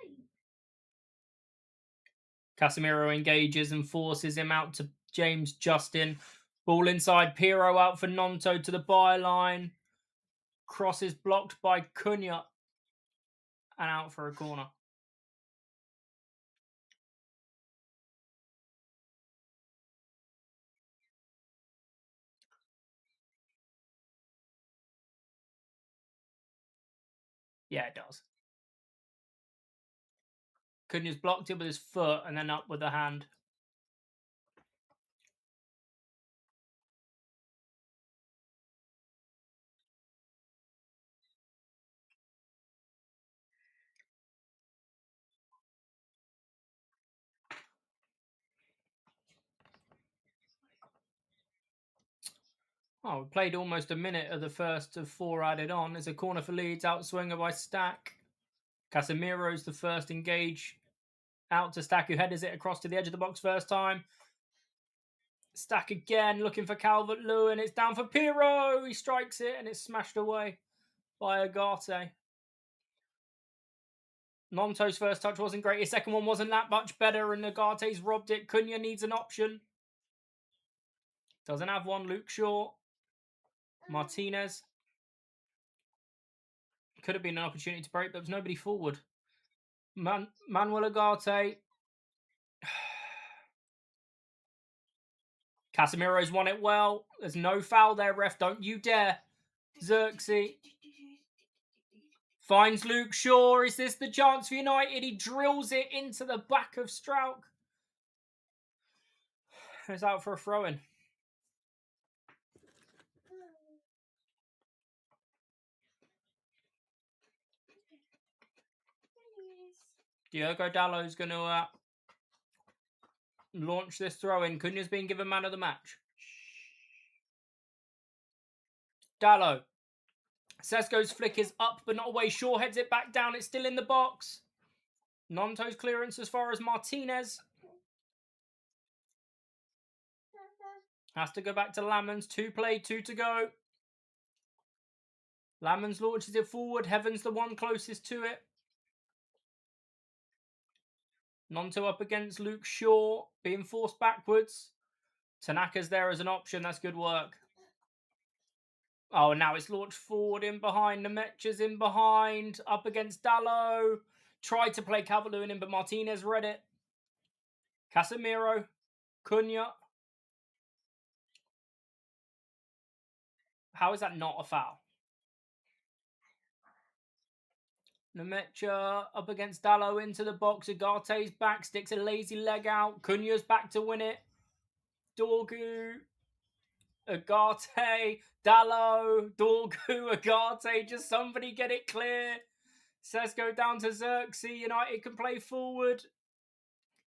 Casemiro engages and forces him out to James Justin. Ball inside, Pirro out for Nonto to the byline. Cross is blocked by Cunha. And out for a corner. Yeah, it does. Cunha's blocked it with his foot and then up with the hand. Oh, we played almost a minute of the first of 4 added on. There's a corner for Leeds, outswinger by Stack. Casemiro's the first engage. Out to Stack, who headers it across to the edge of the box first time. Stack again, looking for Calvert-Lewin. It's down for Pirro. He strikes it and it's smashed away by Agate. Nonto's first touch wasn't great. His second one wasn't that much better, and Agate's robbed it. Cunha needs an option. Doesn't have one. Luke Shaw. Martinez. Could have been an opportunity to break, but there was nobody forward. Manuel Agate. Casemiro's won it well. There's no foul there, ref. Don't you dare. Xerxes finds Luke Shaw. Is this the chance for United? He drills it into the back of Strauch. It's out for a throw-in. Diogo Dallo's going to launch this throw-in. Cunha's been given man of the match. Dallo. Sesko's flick is up but not away. Shaw heads it back down. It's still in the box. Nonto's clearance as far as Martinez. Has to go back to Lamans. 2 played, 2 to go. Lamans launches it forward. Heaven's the one closest to it. Nonto up against Luke Shaw, being forced backwards. Tanaka's there as an option. That's good work. Oh, now it's launched forward in behind. Nemetcha's in behind. Up against Dallo. Tried to play Calvert-Lewin in, but Martinez read it. Casemiro. Cunha. How is that not a foul? Nemetcha up against Dallo into the box. Agate's back. Sticks a lazy leg out. Cunha's back to win it. Dorgu. Agate, Dallo, Dorgu, Agate, just somebody get it clear. Sesko down to Xerxes. United can play forward.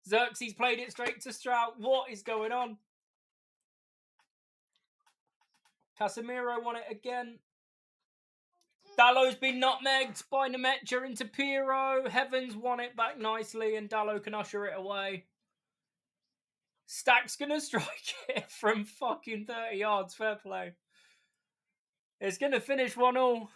Xerxes played it straight to Strout. What is going on? Casemiro won it again. Dallo's been nutmegged by Nemetcha into Pirro. Heavens won it back nicely, and Dallo can usher it away. Stack's gonna strike it from fucking 30 yards. Fair play. It's gonna finish 1-1.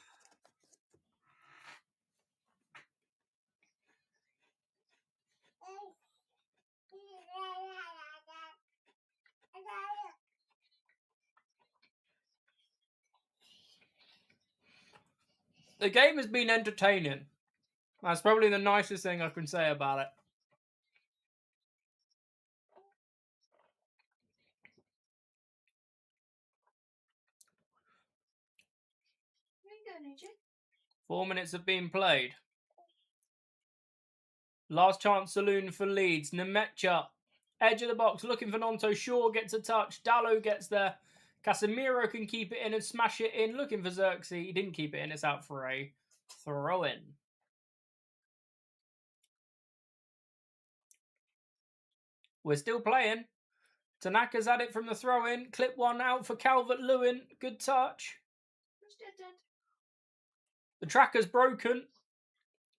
The game has been entertaining. That's probably the nicest thing I can say about it. Where you going, AJ? 4 minutes have been played. Last chance saloon for Leeds. Nemetcha, edge of the box, looking for Nonto. Shaw gets a touch. Dallo gets there. Casemiro can keep it in and smash it in. Looking for Xerxes. He didn't keep it in. It's out for a throw-in. We're still playing. Tanaka's at it from the throw-in. Clip one out for Calvert-Lewin. Good touch. Dead. The tracker's broken.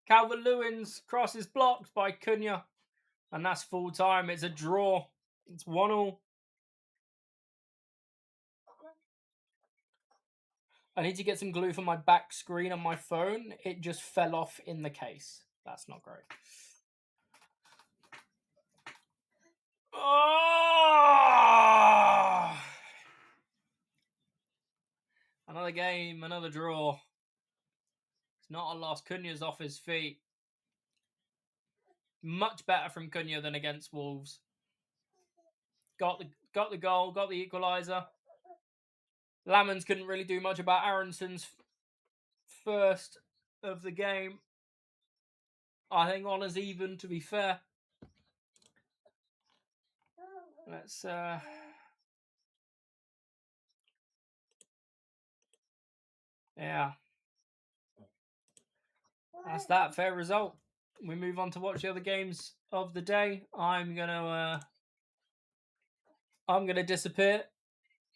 Calvert-Lewin's cross is blocked by Cunha. And that's full time. It's a draw. It's 1-1. I need to get some glue for my back screen on my phone. It just fell off in the case. That's not great. Oh! Another game, another draw. It's not a loss. Cunha's off his feet. Much better from Cunha than against Wolves. Got the goal, got the equaliser. Lamans couldn't really do much about Aronson's first of the game. I think honours even, to be fair. Let's yeah. That's that. Fair result. We move on to watch the other games of the day. I'm gonna disappear.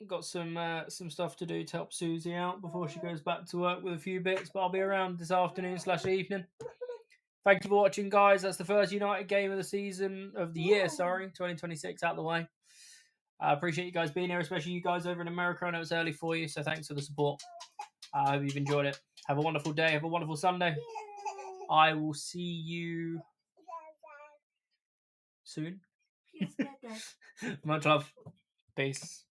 Got some stuff to do to help Susie out before she goes back to work with a few bits, but I'll be around this afternoon/evening. Thank you for watching, guys. That's the first United game of the season, of the year, 2026 out of the way. I appreciate you guys being here, especially you guys over in America. I know it's early for you, so thanks for the support. I hope you've enjoyed it. Have a wonderful day. Have a wonderful Sunday. I will see you soon. Yes, Dad. Much love. Peace.